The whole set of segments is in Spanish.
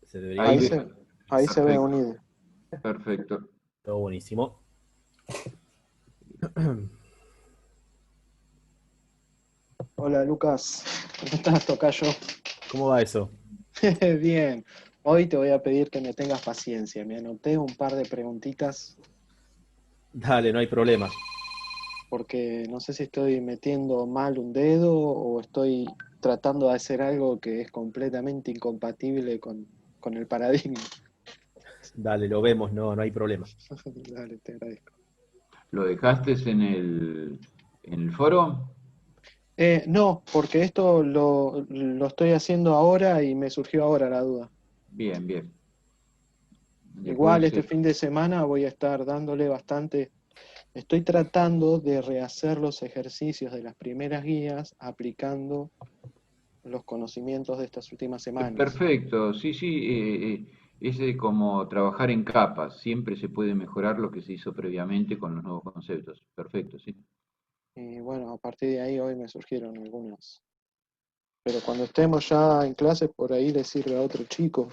Se debería Ahí, ver. Ahí ahí se ve perfecto, unido. perfecto. Todo buenísimo. Hola Lucas, ¿cómo estás, tocayo? ¿Cómo va eso? Bien, hoy te voy a pedir que me tengas paciencia. Me anoté un par de preguntitas Dale, no hay problema. porque no sé si estoy metiendo mal un dedo o estoy tratando de hacer algo que es completamente incompatible con el paradigma. Dale, lo vemos, no, no hay problema. Dale, te agradezco. ¿Lo dejaste en el foro? No, porque esto lo estoy haciendo ahora y me surgió ahora la duda. Bien, bien. Igual Después, este fin de semana voy a estar dándole bastante. Estoy tratando de rehacer los ejercicios de las primeras guías aplicando los conocimientos de estas últimas semanas. perfecto, sí, sí, es como trabajar en capas, siempre se puede mejorar lo que se hizo previamente con los nuevos conceptos. Perfecto, sí. Y bueno, a partir de ahí hoy me surgieron algunas. Pero cuando estemos ya en clase, por ahí le sirve a otro chico.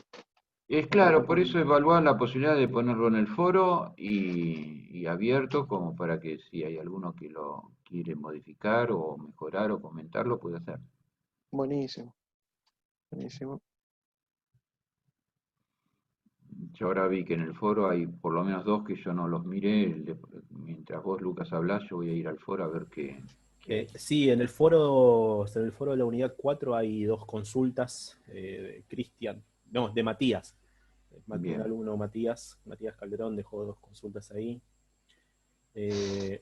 Es O claro, por capaz. eso evaluar la posibilidad de ponerlo en el foro y abierto como para que si hay alguno que lo quiere modificar o mejorar o comentar, lo puede hacer. Buenísimo, buenísimo. Yo ahora vi que en el foro hay por lo menos dos que yo no los miré. Mientras vos, Lucas, hablás, yo voy a ir al foro a ver qué hay. Sí, en el foro de la unidad 4 hay dos consultas de Cristian, no, de Matías. Un Bien, alumno Matías Calderón dejó dos consultas ahí.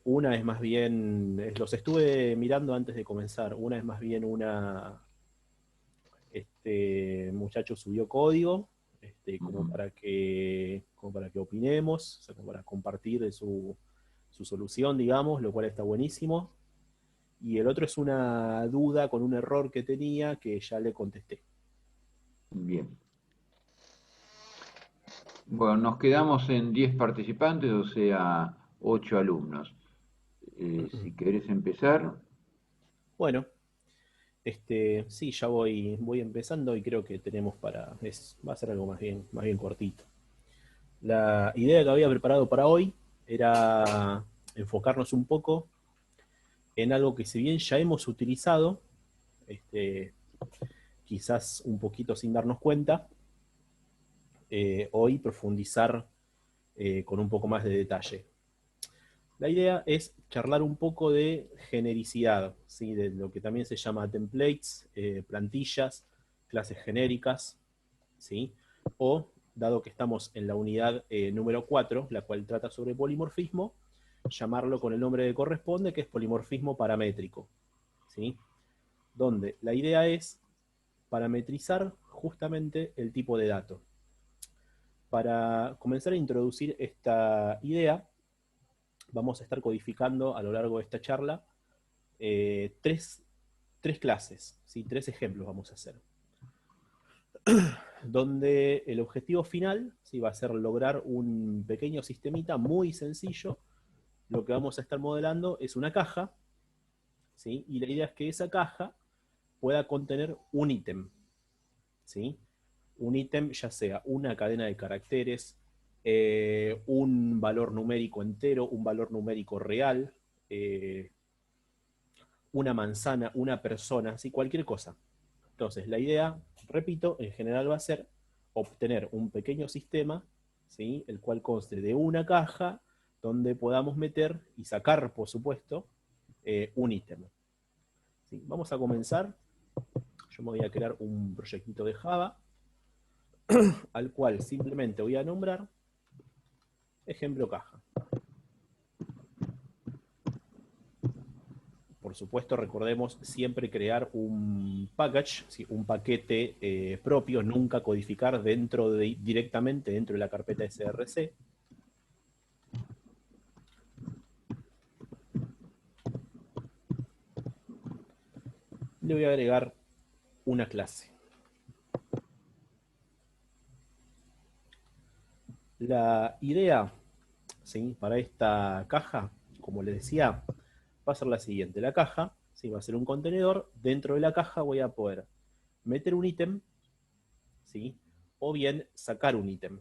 Una es más bien, los estuve mirando antes de comenzar, una es más bien este muchacho subió código, ujú, como para que opinemos, o sea, como para compartir de su solución, digamos, lo cual está buenísimo. Y el otro es una duda con un error que tenía que ya le contesté. bien. Bueno, nos quedamos en 10 participantes, o sea, 8 alumnos. Si querés empezar, Bueno, sí, ya voy empezando y creo que tenemos va a ser algo más bien cortito. La idea que había preparado para hoy era enfocarnos un poco en algo que si bien ya hemos utilizado, este, quizás un poquito sin darnos cuenta, hoy profundizar con un poco más de detalle. La idea es charlar un poco de genericidad, ¿sí? De lo que también se llama templates, plantillas, clases genéricas, ¿sí? O, dado que estamos en la unidad número 4, la cual trata sobre polimorfismo, llamarlo con el nombre que corresponde, que es polimorfismo paramétrico, ¿sí? Donde la idea es parametrizar justamente el tipo de dato. Para comenzar a introducir esta idea, vamos a estar codificando a lo largo de esta charla eh, tres, tres clases, ¿sí? Tres ejemplos vamos a hacer. Donde el objetivo final, ¿sí? Va a ser lograr un pequeño sistemita muy sencillo. Lo que vamos a estar modelando es una caja, ¿sí? Y la idea es que esa caja pueda contener un ítem, ¿sí? Un ítem ya sea una cadena de caracteres, un valor numérico entero, un valor numérico real, una manzana, una persona, ¿sí? Cualquier cosa. Entonces, la idea, repito, en general va a ser obtener un pequeño sistema, ¿sí? El cual conste de una caja donde podamos meter y sacar, por supuesto, un ítem. ¿Sí? Vamos a comenzar. Yo me voy a crear un proyectito de Java al cual simplemente voy a nombrar ejemplo caja. Por supuesto, recordemos siempre crear un package, ¿sí? Un paquete propio, nunca codificar directamente dentro de la carpeta src. Le voy a agregar una clase. La idea, ¿sí? Para esta caja, como les decía, va a ser la siguiente. La caja, ¿sí? Va a ser un contenedor. Dentro de la caja voy a poder meter un ítem, ¿sí? o bien sacar un ítem.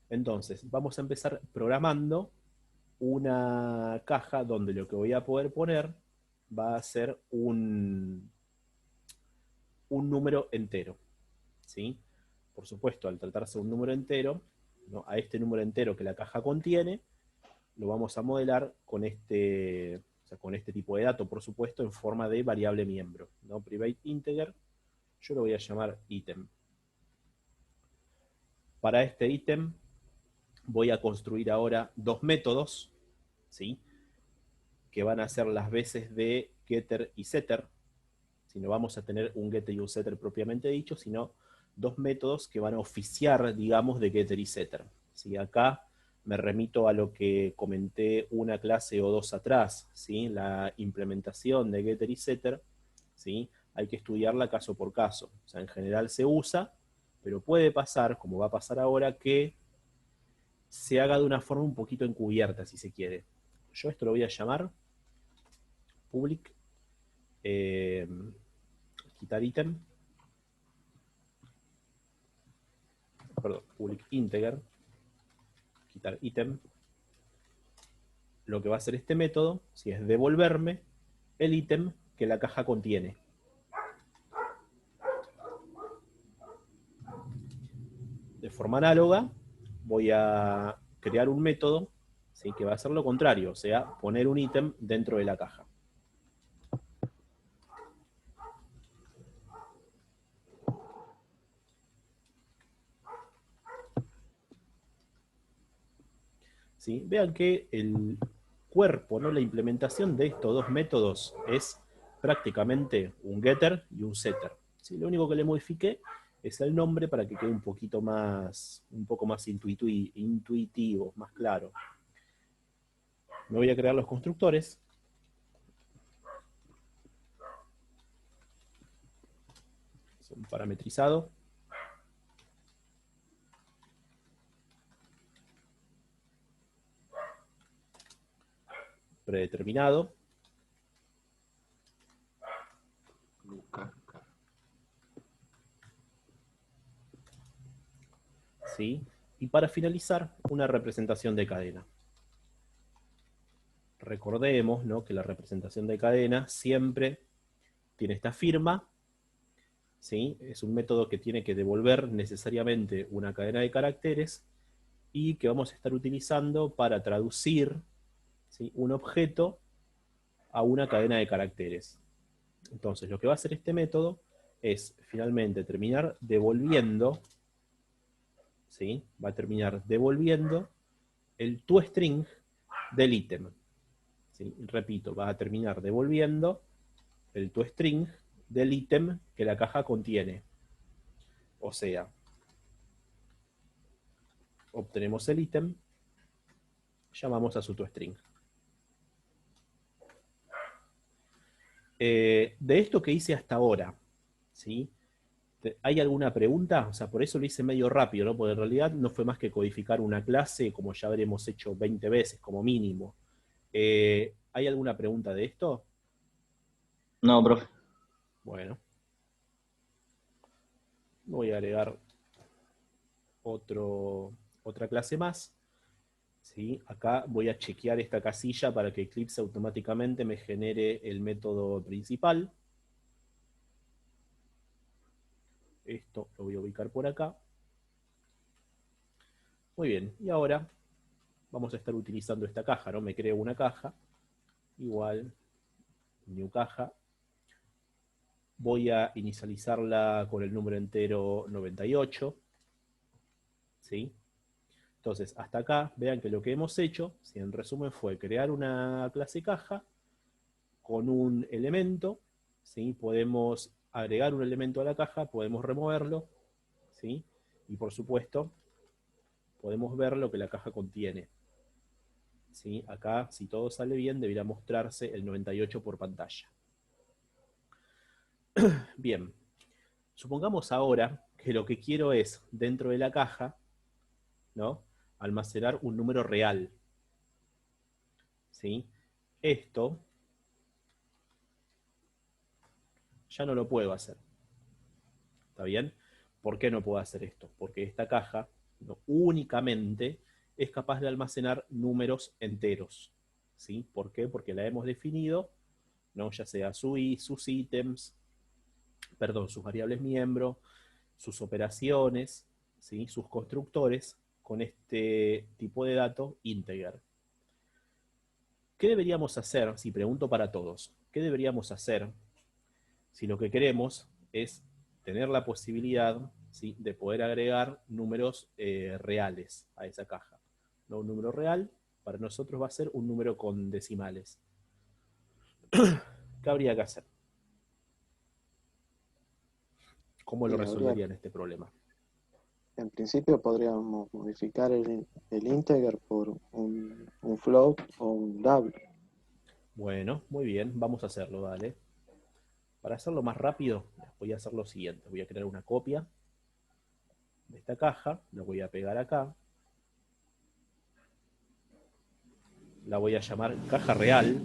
Entonces, vamos a empezar programando una caja donde lo que voy a poder poner va a ser un número entero, ¿sí? Por supuesto, al tratarse de un número entero, ¿no? A este número entero que la caja contiene, lo vamos a modelar con este tipo de dato, por supuesto, en forma de variable miembro, ¿no? Private integer, yo lo voy a llamar ítem. Para este ítem voy a construir ahora dos métodos, ¿sí? Que van a ser las veces de getter y setter. Si no vamos a tener un getter y un setter propiamente dicho, sino dos métodos que van a oficiar, digamos, de getter y setter. ¿Sí? Acá me remito a lo que comenté una clase o dos atrás, ¿sí? La implementación de getter y setter, ¿sí? Hay que estudiarla caso por caso. O sea, en general se usa, pero puede pasar, como va a pasar ahora, que se haga de una forma un poquito encubierta, si se quiere. Yo esto lo voy a llamar public, quitar ítem, perdón, public integer, quitar ítem. Lo que va a hacer este método, si es devolverme el ítem que la caja contiene. De forma análoga, voy a crear un método, ¿sí? Que va a hacer lo contrario, o sea, poner un ítem dentro de la caja. ¿Sí? Vean que el cuerpo, ¿no? La implementación de estos dos métodos es prácticamente un getter y un setter. ¿Sí? Lo único que le modifiqué es el nombre para que quede un poco más intuitivo, más claro. Me voy a crear los constructores. Son parametrizados. Predeterminado. ¿Sí? Y para finalizar, una representación de cadena. Recordemos, ¿no? Que la representación de cadena siempre tiene esta firma, ¿sí? Es un método que tiene que devolver necesariamente una cadena de caracteres y que vamos a estar utilizando para traducir, ¿sí? Un objeto a una cadena de caracteres. Entonces, lo que va a hacer este método es finalmente terminar devolviendo, ¿sí? Va a terminar devolviendo el toString del ítem. ¿Sí? Repito, va a terminar devolviendo el toString del ítem que la caja contiene. O sea, obtenemos el ítem, llamamos a su toString. De esto que hice hasta ahora, ¿sí? ¿Hay alguna pregunta? O sea, por eso lo hice medio rápido, ¿no? Porque en realidad no fue más que codificar una clase, como ya habremos hecho 20 veces, como mínimo. ¿Hay alguna pregunta de esto? No, profe. Bueno. Voy a agregar otra clase más. ¿Sí? Acá voy a chequear esta casilla para que Eclipse automáticamente me genere el método principal. Esto lo voy a ubicar por acá. Muy bien, y ahora vamos a estar utilizando esta caja, ¿no? Me creo una caja, igual, new caja. Voy a inicializarla con el número entero 98. ¿Sí? Entonces, hasta acá, vean que lo que hemos hecho, si en resumen fue crear una clase caja con un elemento, ¿sí? Podemos agregar un elemento a la caja, podemos removerlo, ¿sí? Y por supuesto, podemos ver lo que la caja contiene. ¿Sí? Acá, si todo sale bien, debería mostrarse el 98 por pantalla. Bien, supongamos ahora que lo que quiero es, dentro de la caja, ¿no? Almacenar un número real. ¿Sí? Esto ya no lo puedo hacer. ¿Está bien? ¿Por qué no puedo hacer esto? Porque esta caja no, únicamente es capaz de almacenar números enteros. ¿Sí? ¿Por qué? Porque la hemos definido, ¿no? Ya sea sus ítems, perdón, sus variables miembro, sus operaciones, ¿sí? Sus constructores, con este tipo de dato integer. ¿Qué deberíamos hacer? Si pregunto para todos, ¿qué deberíamos hacer si lo que queremos es tener la posibilidad, ¿sí?, de poder agregar números reales a esa caja? No un número real, para nosotros va a ser un número con decimales. ¿Qué habría que hacer? ¿Cómo lo Y resolverían este problema? en principio podríamos modificar el integer por un float o un double. Bueno, muy bien, vamos a hacerlo, dale. Para hacerlo más rápido, voy a hacer lo siguiente. Voy a crear una copia de esta caja, la voy a pegar acá. La voy a llamar caja real.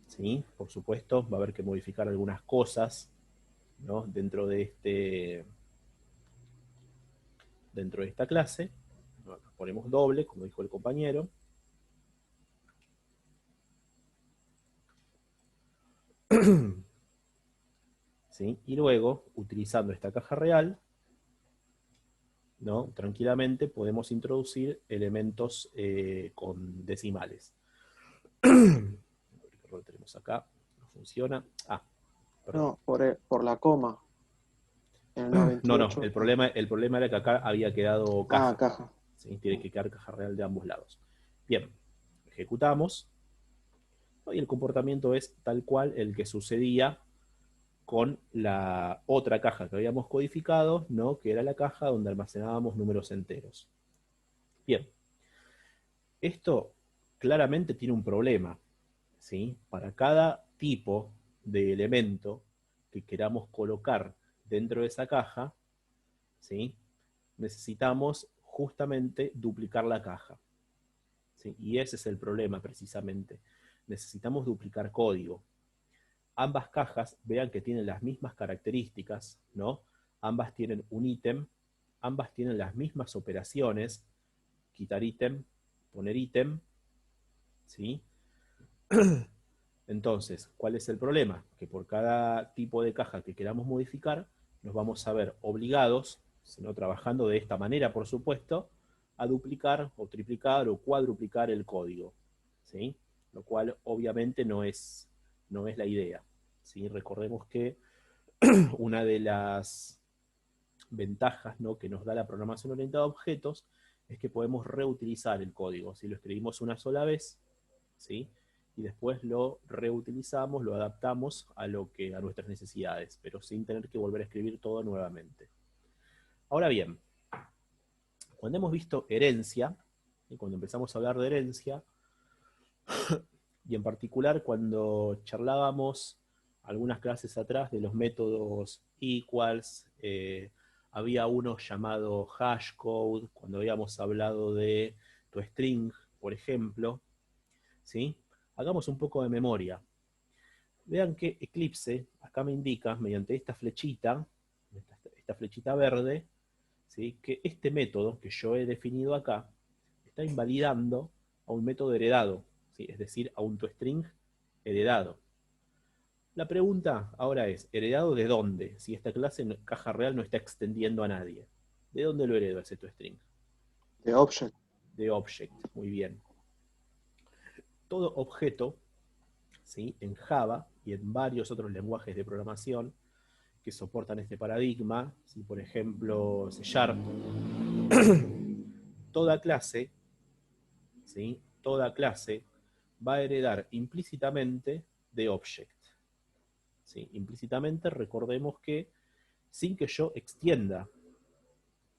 ¿Sí? Por supuesto, va a haber que modificar algunas cosas, ¿no?, dentro de esta clase. Ponemos doble, como dijo el compañero. ¿Sí? Y luego, utilizando esta caja real, ¿no?, tranquilamente podemos introducir elementos con decimales. ¿Qué error tenemos acá? No funciona. Ah, perdón. No, por la coma. El No, 98. el problema era que acá había quedado caja. Caja. ¿Sí? Tiene que quedar caja real de ambos lados. Bien, ejecutamos. Y el comportamiento es tal cual el que sucedía con la otra caja que habíamos codificado, ¿no?, que era la caja donde almacenábamos números enteros. Bien, esto claramente tiene un problema, ¿sí? Para cada tipo de elemento que queramos colocar dentro de esa caja, ¿sí?, necesitamos justamente duplicar la caja. ¿Sí? Y ese es el problema precisamente. Necesitamos duplicar código. Ambas cajas, vean que tienen las mismas características, ¿no? Ambas tienen un ítem, ambas tienen las mismas operaciones, quitar ítem, poner ítem, ¿sí? Entonces, ¿cuál es el problema? Que por cada tipo de caja que queramos modificar, nos vamos a ver obligados, si no trabajando de esta manera, por supuesto, a duplicar o triplicar o cuadruplicar el código, ¿sí? Lo cual obviamente no es la idea, ¿sí? Recordemos que una de las ventajas, ¿no?, que nos da la programación orientada a objetos es que podemos reutilizar el código. Si lo escribimos una sola vez, ¿sí?, y después lo reutilizamos, lo adaptamos a nuestras necesidades, pero sin tener que volver a escribir todo nuevamente. Ahora bien, cuando hemos visto herencia, y cuando empezamos a hablar de herencia, y en particular cuando charlábamos algunas clases atrás de los métodos equals, había uno llamado hashcode, cuando habíamos hablado de toString, por ejemplo, ¿sí? Hagamos un poco de memoria. Vean que Eclipse acá me indica, mediante esta flechita verde, ¿sí?, que este método que yo he definido acá está invalidando a un método heredado, ¿sí?, es decir, a un toString heredado. La pregunta ahora es, ¿heredado de dónde? Si esta clase caja real no está extendiendo a nadie. ¿De dónde lo heredo ese toString? De object. De object, muy bien. Todo objeto, ¿sí?, en Java y en varios otros lenguajes de programación que soportan este paradigma, ¿sí?, por ejemplo, C#, toda clase, ¿sí?, toda clase va a heredar implícitamente de object. ¿Sí? Implícitamente, recordemos que sin que yo extienda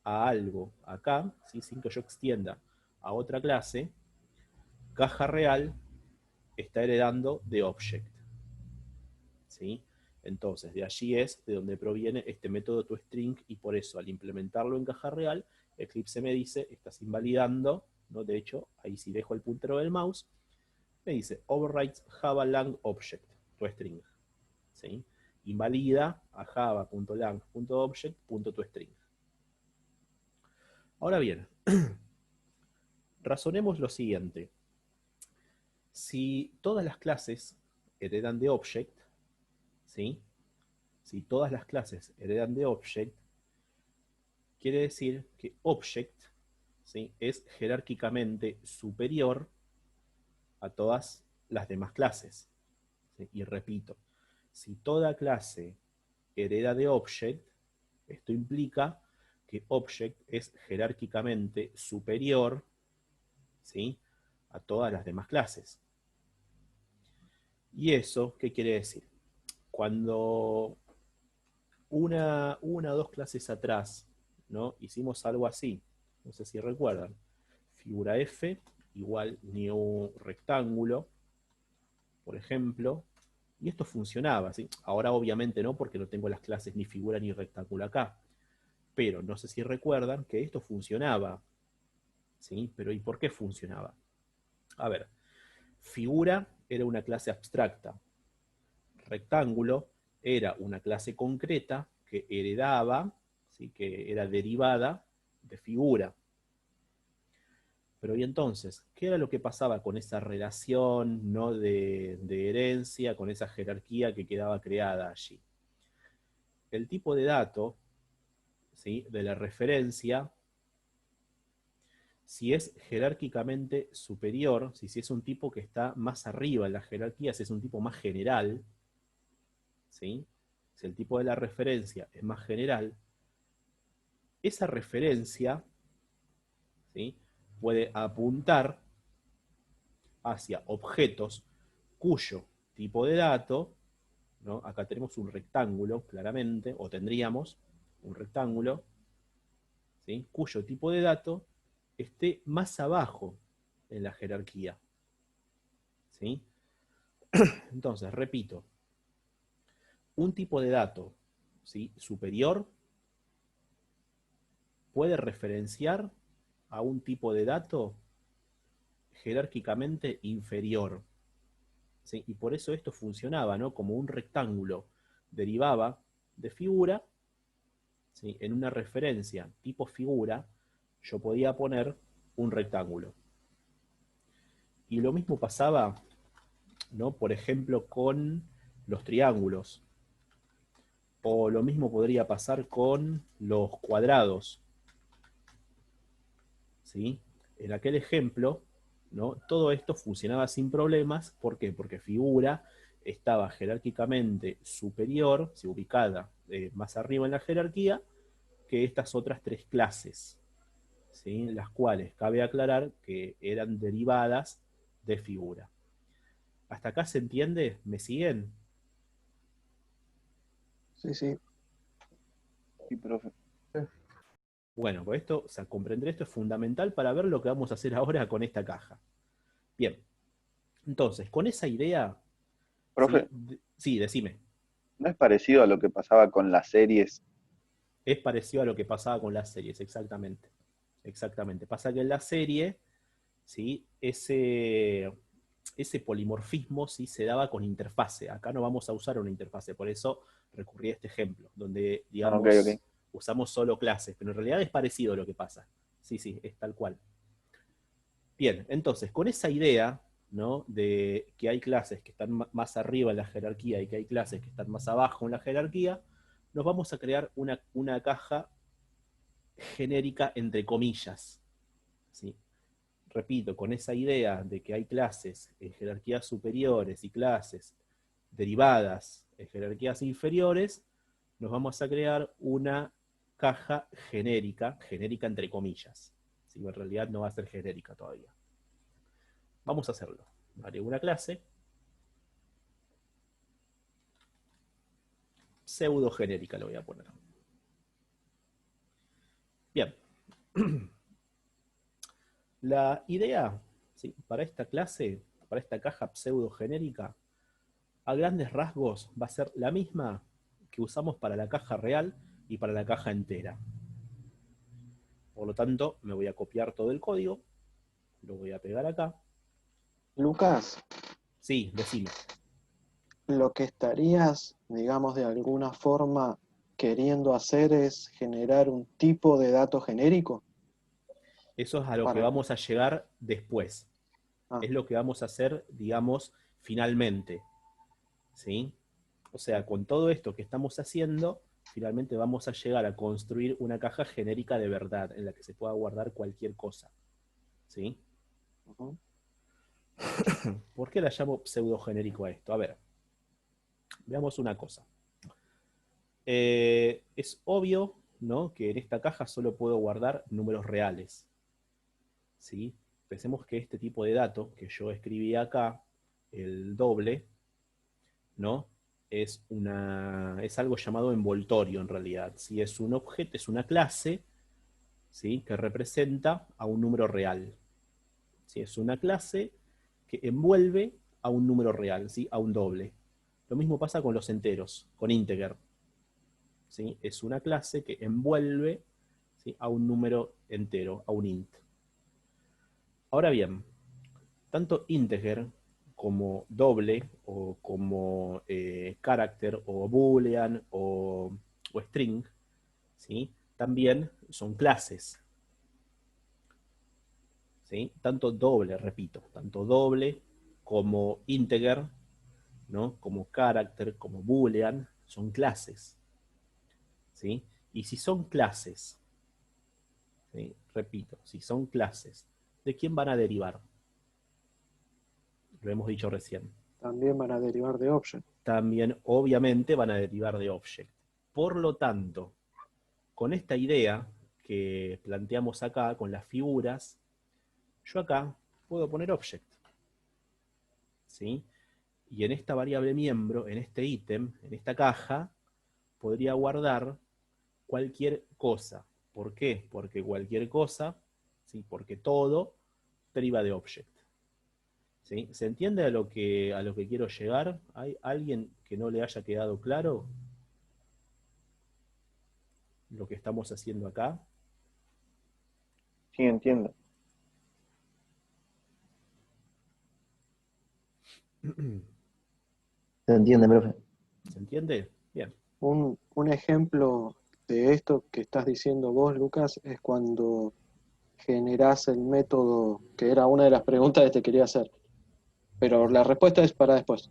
a algo acá, ¿sí?, sin que yo extienda a otra clase, caja real está heredando de object. ¿Sí? Entonces, de allí es de donde proviene este método toString, y por eso al implementarlo en caja real, Eclipse me dice, estás invalidando, ¿no? De hecho, ahí si dejo el puntero del mouse, me dice overrides Java lang object, toString. ¿Sí? invalida a java.lang.object.toString. Ahora bien, razonemos lo siguiente. Si todas las clases heredan de object, ¿sí? Si todas las clases heredan de object, quiere decir que object, ¿sí?, es jerárquicamente superior a todas las demás clases. ¿Sí? Y repito, si toda clase hereda de object, esto implica que object es jerárquicamente superior, ¿sí?, a todas las demás clases. ¿Y eso qué quiere decir? Cuando una o dos clases atrás, ¿no?, hicimos algo así, no sé si recuerdan, figura f igual new rectángulo, por ejemplo, y esto funcionaba, ¿sí? Ahora obviamente no, porque no tengo las clases ni figura ni rectángulo acá, pero no sé si recuerdan que esto funcionaba, ¿sí? Pero ¿y por qué funcionaba? A ver, figura era una clase abstracta, rectángulo era una clase concreta que heredaba, ¿sí?, que era derivada de figura. Pero y entonces, ¿qué era lo que pasaba con esa relación, ¿no?, de herencia, con esa jerarquía que quedaba creada allí? El tipo de dato, ¿sí?, de la referencia, si es jerárquicamente superior, si es un tipo que está más arriba en la jerarquía, si es un tipo más general, ¿sí?, si el tipo de la referencia es más general, esa referencia, ¿sí?, puede apuntar hacia objetos cuyo tipo de dato, ¿no?, acá tenemos un rectángulo, claramente, o tendríamos un rectángulo, ¿sí?, cuyo tipo de dato esté más abajo en la jerarquía. ¿Sí? Entonces, repito, un tipo de dato, ¿sí?, superior puede referenciar a un tipo de dato jerárquicamente inferior. ¿Sí? Y por eso esto funcionaba, ¿no?, como un rectángulo derivaba de figura, ¿sí?, en una referencia tipo figura, yo podía poner un rectángulo. Y lo mismo pasaba, ¿no?, por ejemplo, con los triángulos. O lo mismo podría pasar con los cuadrados. ¿Sí? En aquel ejemplo, ¿no?, todo esto funcionaba sin problemas. ¿Por qué? Porque figura estaba jerárquicamente superior, ubicada más arriba en la jerarquía, que estas otras tres clases, ¿sí?, las cuales cabe aclarar que eran derivadas de figura. ¿Hasta acá se entiende? ¿Me siguen? Sí, sí. Sí, profe. Bueno, pues esto, o sea, comprender esto es fundamental para ver lo que vamos a hacer ahora con esta caja. Bien, entonces, con esa idea... Profe, Sí, decime. ¿no es parecido a lo que pasaba con las series? Es parecido a lo que pasaba con las series, exactamente. Exactamente. Pasa que en la serie, ¿sí?, ese polimorfismo, ¿sí?, se daba con interfase. Acá no vamos a usar una interfase, por eso recurrí a este ejemplo, donde, Ah, ok, digamos, ok. usamos solo clases, pero en realidad es parecido a lo que pasa. Sí, sí, es tal cual. Bien, entonces, con esa idea, ¿no?, de que hay clases que están más arriba en la jerarquía y que hay clases que están más abajo en la jerarquía, nos vamos a crear una caja genérica entre comillas. ¿Sí? Repito, con esa idea de que hay clases en jerarquías superiores y clases derivadas en jerarquías inferiores, nos vamos a crear una caja genérica entre comillas. ¿Sí? En realidad no va a ser genérica todavía. Vamos a hacerlo. Haré una clase pseudo genérica, lo voy a poner. Bien. La idea, ¿sí?, para esta clase, para esta caja pseudo genérica, a grandes rasgos va a ser la misma que usamos para la caja real y para la caja entera. Por lo tanto, me voy a copiar todo el código, lo voy a pegar acá. Lucas, Sí, decime. lo que estarías digamos, de alguna forma queriendo hacer es generar un tipo de dato genérico? Eso es a lo que Para... vamos a llegar después. Ah, Es lo que vamos a hacer, digamos, finalmente. ¿Sí? O sea, con todo esto que estamos haciendo, finalmente vamos a llegar a construir una caja genérica de verdad, en la que se pueda guardar cualquier cosa. ¿Sí? ujú. ¿Por qué la llamo pseudogenérico a esto? A ver, veamos una cosa. Es obvio, ¿no?, que en esta caja solo puedo guardar números reales. ¿Sí? Pensemos que este tipo de dato que yo escribí acá, el doble, ¿no? Es algo llamado envoltorio en realidad. ¿Sí? Es un objeto, es una clase, ¿sí?, que representa a un número real. ¿Sí? Es una clase que envuelve a un número real, ¿sí?, a un doble. Lo mismo pasa con los enteros, con integer. ¿Sí? Es una clase que envuelve, ¿sí?, a un número entero, a un int. Ahora bien, tanto integer como doble, o como character, o boolean, o string, ¿sí?, también son clases. ¿Sí? Tanto doble, repito, tanto doble como integer, ¿no?, como character, como boolean, son clases. ¿Sí? Y si son clases, ¿sí?, repito, si son clases, ¿de quién van a derivar? Lo hemos dicho recién. También van a derivar de object. También, obviamente, van a derivar de object. Por lo tanto, con esta idea que planteamos acá, con las figuras, yo acá puedo poner object. ¿Sí? Y en esta variable miembro, en este ítem, en esta caja, podría guardar cualquier cosa. ¿Por qué? Porque cualquier cosa, ¿sí?, porque todo deriva de object. ¿Sí? ¿Se entiende a lo que quiero llegar? ¿Hay alguien que no le haya quedado claro lo que estamos haciendo acá? Sí, entiendo. ¿Se entiende, profe? ¿Se entiende? Bien. Un ejemplo de esto que estás diciendo vos, Lucas, es cuando generás el método, que era una de las preguntas que te quería hacer, pero la respuesta es para después.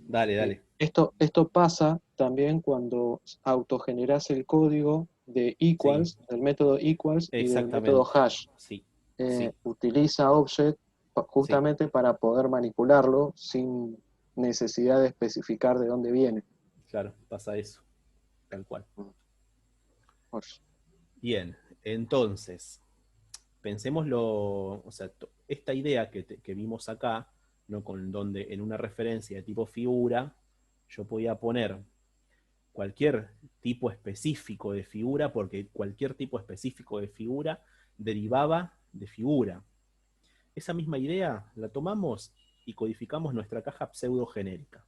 Dale, dale. Esto pasa también cuando autogenerás el código de Sí, equals, del método equals y del método exactamente. hash. Sí, sí, Utiliza object sí. justamente para poder manipularlo sin necesidad de especificar de dónde viene. Claro, pasa eso. Tal cual. Pues, Bien, entonces, pensémoslo, o sea, esta idea que vimos acá, ¿no?, con donde en una referencia de tipo figura, yo podía poner cualquier tipo específico de figura, porque cualquier tipo específico de figura derivaba de figura. Esa misma idea la tomamos y codificamos nuestra caja pseudogenérica.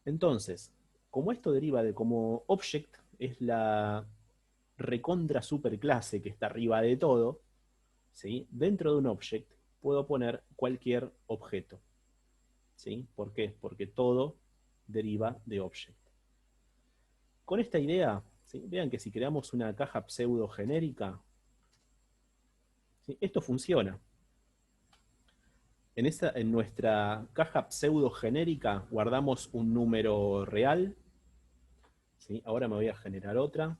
Entonces, como esto deriva de como object es la recontra superclase que está arriba de todo, ¿sí?, dentro de un object puedo poner cualquier objeto. ¿Sí? ¿Por qué? Porque todo deriva de object. Con esta idea, ¿sí?, vean que si creamos una caja pseudogenérica, ¿sí?, esto funciona. En nuestra caja pseudogenérica guardamos un número real. ¿Sí? Ahora me voy a generar otra.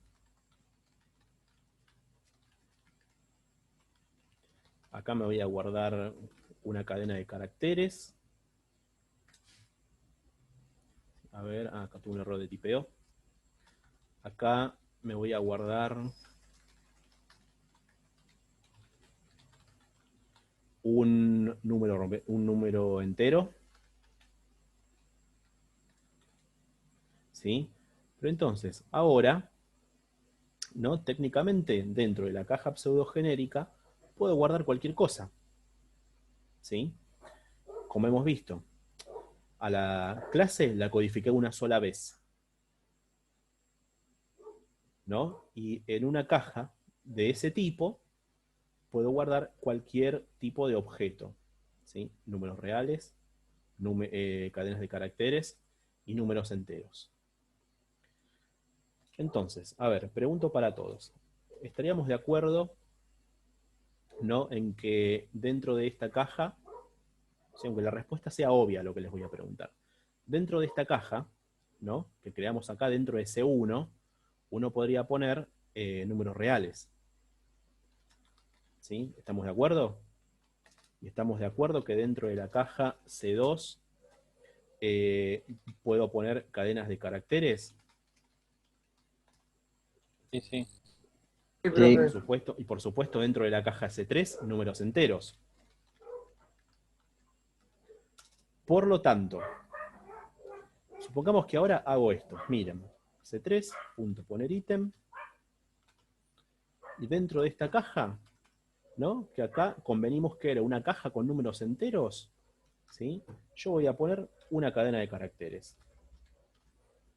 Acá me voy a guardar una cadena de caracteres. A ver, acá tuve un error de tipeo. Acá me voy a guardar un número entero. ¿Sí? Pero entonces, ahora, ¿no?, técnicamente, dentro de la caja pseudogenérica, puedo guardar cualquier cosa. ¿Sí? Como hemos visto, a la clase la codifiqué una sola vez, ¿no? Y en una caja de ese tipo puedo guardar cualquier tipo de objeto, ¿sí? Números reales, cadenas de caracteres y números enteros. Entonces, a ver, pregunto para todos. ¿Estaríamos de acuerdo, ¿no?, en que dentro de esta caja, o sea, aunque la respuesta sea obvia a lo que les voy a preguntar, dentro de esta caja, ¿no?, que creamos acá dentro de C1, uno podría poner números reales? ¿Sí? ¿Estamos de acuerdo? Y estamos de acuerdo que dentro de la caja C2 puedo poner cadenas de caracteres. Sí, sí. Sí, Sí. profe. Supuesto, y por supuesto dentro de la caja C3 números enteros. Por lo tanto, supongamos que ahora hago esto. Miren, C3, punto poner ítem, y dentro de esta caja, ¿no?, que acá convenimos que era una caja con números enteros, ¿sí?, yo voy a poner una cadena de caracteres.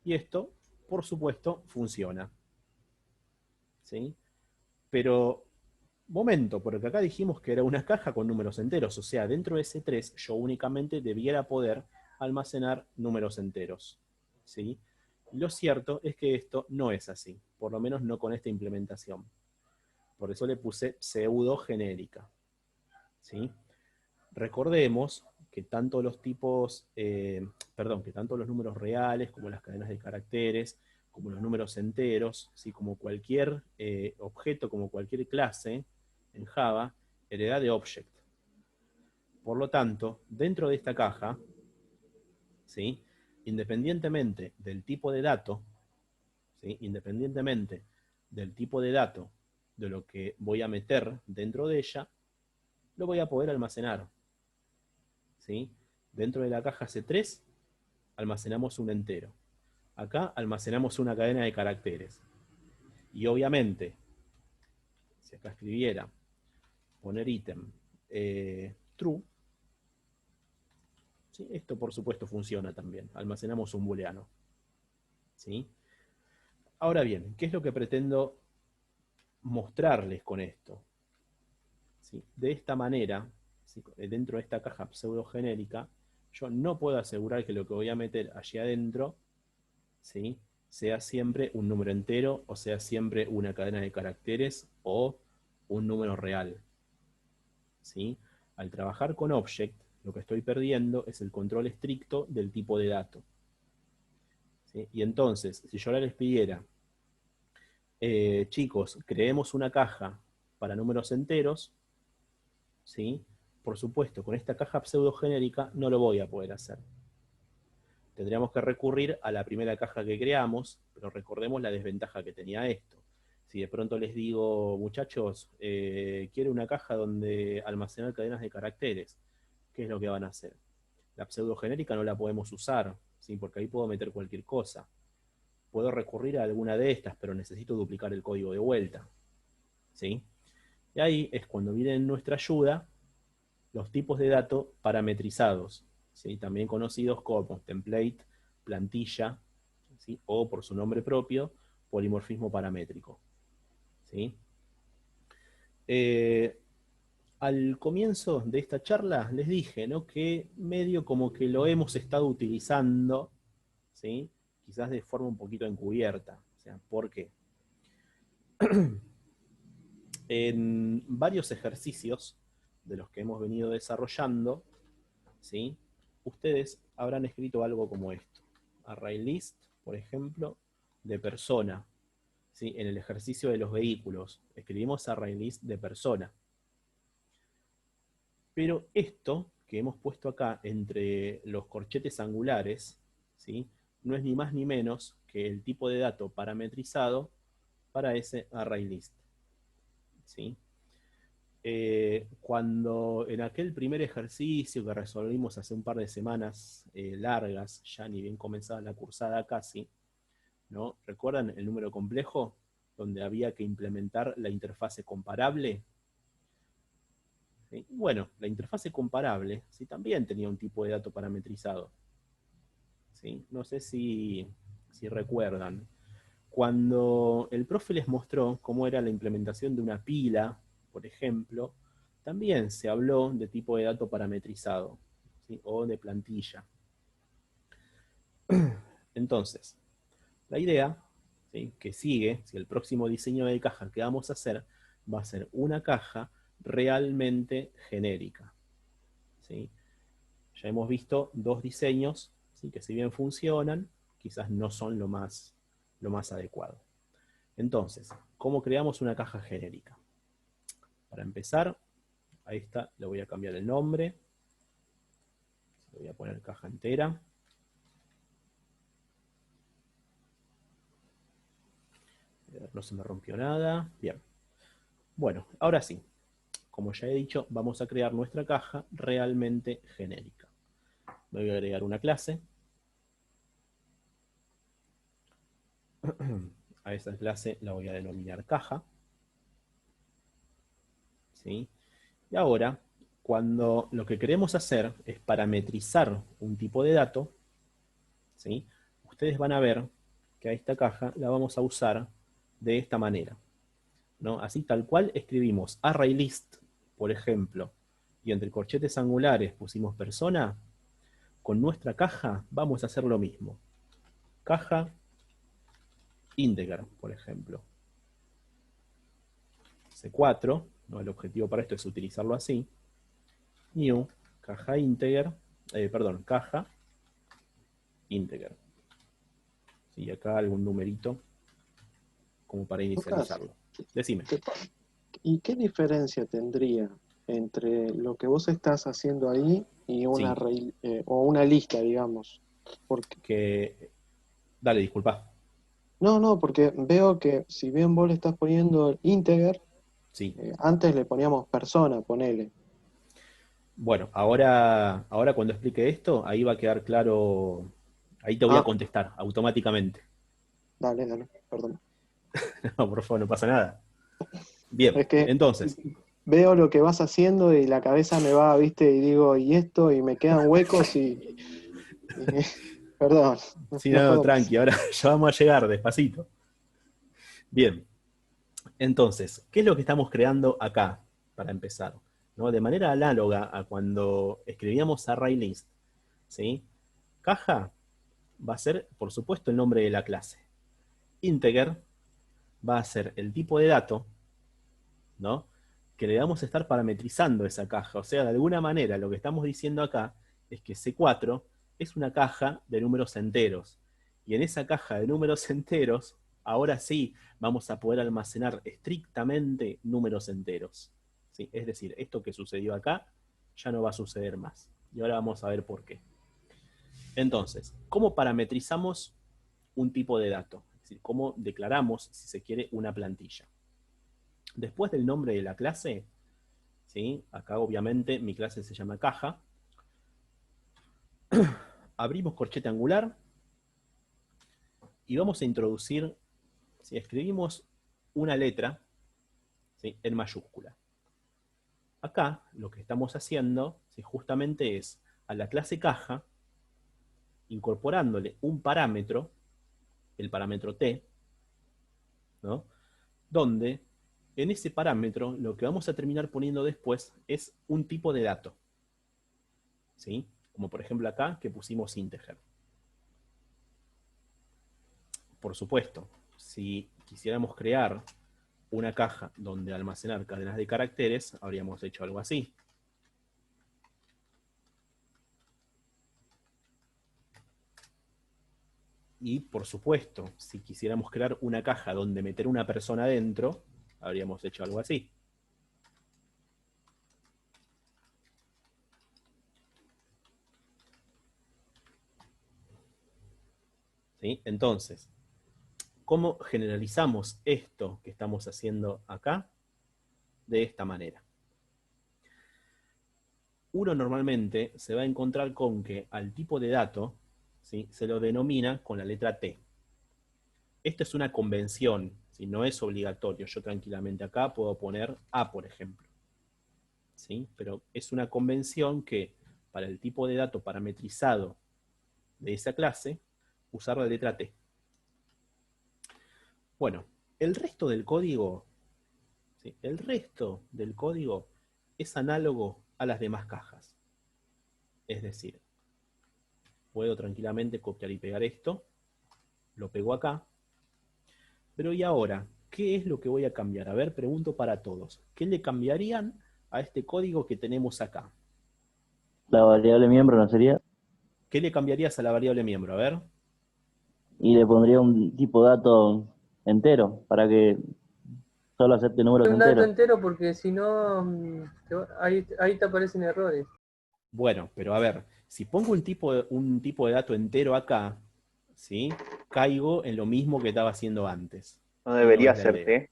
Y esto, por supuesto, funciona. ¿Sí? Pero, momento, porque acá dijimos que era una caja con números enteros, o sea, dentro de C3 yo únicamente debiera poder almacenar números enteros. ¿Sí? Lo cierto es que esto no es así, por lo menos no con esta implementación. Por eso le puse pseudo genérica. ¿Sí? Recordemos que tanto los tipos, que tanto los números reales como las cadenas de caracteres, como los números enteros, ¿sí?, como cualquier objeto, como cualquier clase en Java, hereda de object. Por lo tanto, dentro de esta caja, ¿sí?, independientemente del tipo de dato, ¿sí?, independientemente del tipo de dato de lo que voy a meter dentro de ella, lo voy a poder almacenar. ¿Sí? Dentro de la caja C3 almacenamos un entero. Acá almacenamos una cadena de caracteres. Y obviamente, si acá escribiera poner ítem true, ¿sí?, esto por supuesto funciona también. Almacenamos un booleano. ¿Sí? Ahora bien, ¿qué es lo que pretendo mostrarles con esto? ¿Sí? De esta manera, ¿sí?, dentro de esta caja pseudogenérica, yo no puedo asegurar que lo que voy a meter allí adentro, ¿sí?, sea siempre un número entero, o sea siempre una cadena de caracteres, o un número real. ¿Sí? Al trabajar con object, lo que estoy perdiendo es el control estricto del tipo de dato. ¿Sí? Y entonces, si yo ahora les pidiera, chicos, creemos una caja para números enteros, ¿sí?, por supuesto, con esta caja pseudogenérica no lo voy a poder hacer. Tendríamos que recurrir a la primera caja que creamos, pero recordemos la desventaja que tenía esto. Si de pronto les digo, muchachos, quiero una caja donde almacenar cadenas de caracteres, ¿qué es lo que van a hacer? La pseudogenérica no la podemos usar, ¿sí?, porque ahí puedo meter cualquier cosa. Puedo recurrir a alguna de estas, pero necesito duplicar el código de vuelta. ¿Sí? Y ahí es cuando viene en nuestra ayuda los tipos de datos parametrizados, ¿sí?, también conocidos como template, plantilla, ¿sí?, o por su nombre propio, polimorfismo paramétrico. ¿Sí? Al comienzo de esta charla les dije, ¿no?, que medio como que lo hemos estado utilizando, ¿sí?, quizás de forma un poquito encubierta. O sea, ¿por qué? En varios ejercicios de los que hemos venido desarrollando, ¿sí?, ustedes habrán escrito algo como esto. Array list, por ejemplo, de persona. ¿Sí? En el ejercicio de los vehículos, escribimos array list de persona. Pero esto que hemos puesto acá entre los corchetes angulares, ¿sí?, no es ni más ni menos que el tipo de dato parametrizado para ese array list. ¿Sí? Cuando en aquel primer ejercicio que resolvimos hace un par de semanas largas, ya ni bien comenzada la cursada casi, ¿no? ¿Recuerdan el número complejo? Donde había que implementar la interfase comparable. ¿Sí? Bueno, la interfase comparable, ¿sí?, también tenía un tipo de dato parametrizado. ¿Sí? No sé si recuerdan. Cuando el profe les mostró cómo era la implementación de una pila, por ejemplo, también se habló de tipo de dato parametrizado, ¿sí?, o de plantilla. Entonces, la idea, ¿sí?, que sigue, si el próximo diseño de caja que vamos a hacer va a ser una caja realmente genérica, ¿sí? Ya hemos visto dos diseños, ¿sí?, que si bien funcionan, quizás no son lo más adecuado. Entonces, ¿cómo creamos una caja genérica? Para empezar, a esta le voy a cambiar el nombre, le voy a poner caja entera. No se me rompió nada. Bien. Bueno, ahora sí. Como ya he dicho, vamos a crear nuestra caja realmente genérica. Me voy a agregar una clase. A esa clase la voy a denominar caja. ¿Sí? Y ahora, cuando lo que queremos hacer es parametrizar un tipo de dato, ¿sí?, ustedes van a ver que a esta caja la vamos a usar de esta manera, ¿no? Así tal cual escribimos ArrayList, por ejemplo, y entre corchetes angulares pusimos persona, con nuestra caja vamos a hacer lo mismo. Caja integer, por ejemplo. C4, ¿no?, el objetivo para esto es utilizarlo así. New, caja integer, caja integer. Y acá algún numerito como para Lucas, inicializarlo. Decime. ¿y qué diferencia tendría entre lo que vos estás haciendo ahí y una Sí. o una lista, digamos? Dale, disculpa. No, porque veo que si bien vos le estás poniendo integer, Sí. antes le poníamos persona, ponele. Bueno, ahora cuando explique esto, ahí va a quedar claro, ahí te voy a Ah, contestar automáticamente. dale, perdón. No, por favor, no pasa nada. Bien, Es que entonces, veo lo que vas haciendo y la cabeza me va, viste, y digo, y esto, y me quedan huecos perdón, sí, no no, puedo más. tranqui, ahora ya vamos a llegar despacito. Bien, entonces, ¿qué es lo que estamos creando acá, para empezar? ¿No? De manera análoga a cuando escribíamos ArrayList, ¿sí? Caja va a ser, por supuesto, el nombre de la clase. Integer va a ser el tipo de dato, ¿no?, que le vamos a estar parametrizando esa caja. O sea, de alguna manera lo que estamos diciendo acá es que C4 es una caja de números enteros. Y en esa caja de números enteros, ahora sí vamos a poder almacenar estrictamente números enteros, ¿sí? Es decir, esto que sucedió acá ya no va a suceder más. Y ahora vamos a ver por qué. Entonces, ¿cómo parametrizamos un tipo de dato? Es decir, ¿cómo declaramos, si se quiere, una plantilla? Después del nombre de la clase, ¿sí?, acá obviamente mi clase se llama caja. Abrimos corchete angular y vamos a introducir, si escribimos una letra, ¿sí?, en mayúscula. Acá lo que estamos haciendo, ¿sí?, justamente es a la clase caja incorporándole un parámetro, el parámetro t, ¿no?, donde en ese parámetro lo que vamos a terminar poniendo después es un tipo de dato, ¿sí?, como por ejemplo acá que pusimos integer. Por supuesto, si quisiéramos crear una caja donde almacenar cadenas de caracteres, habríamos hecho algo así. Y por supuesto, si quisiéramos crear una caja donde meter una persona dentro, habríamos hecho algo así. ¿Sí? Entonces, ¿cómo generalizamos esto que estamos haciendo acá? De esta manera. Uno normalmente se va a encontrar con que al tipo de dato, ¿sí?, se lo denomina con la letra T. Esto es una convención, ¿sí?, no es obligatorio. Yo tranquilamente acá puedo poner A, por ejemplo, ¿sí?, pero es una convención que para el tipo de dato parametrizado de esa clase, usar la letra T. Bueno, el resto del código, ¿sí?, el resto del código es análogo a las demás cajas. Es decir, puedo tranquilamente copiar y pegar esto, lo pego acá. Pero ¿y ahora? ¿Qué es lo que voy a cambiar? A ver, pregunto para todos. ¿Qué le cambiarían a este código que tenemos acá? La variable miembro no sería. ¿Qué le cambiarías a la variable miembro? A ver. Y le pondría un tipo de dato entero para que solo acepte números Un dato enteros. entero porque si no, ahí te aparecen errores. Bueno, pero a ver, si pongo un tipo de dato entero acá, ¿sí? Caigo en lo mismo que estaba haciendo antes. No Y debería es la ser idea. T.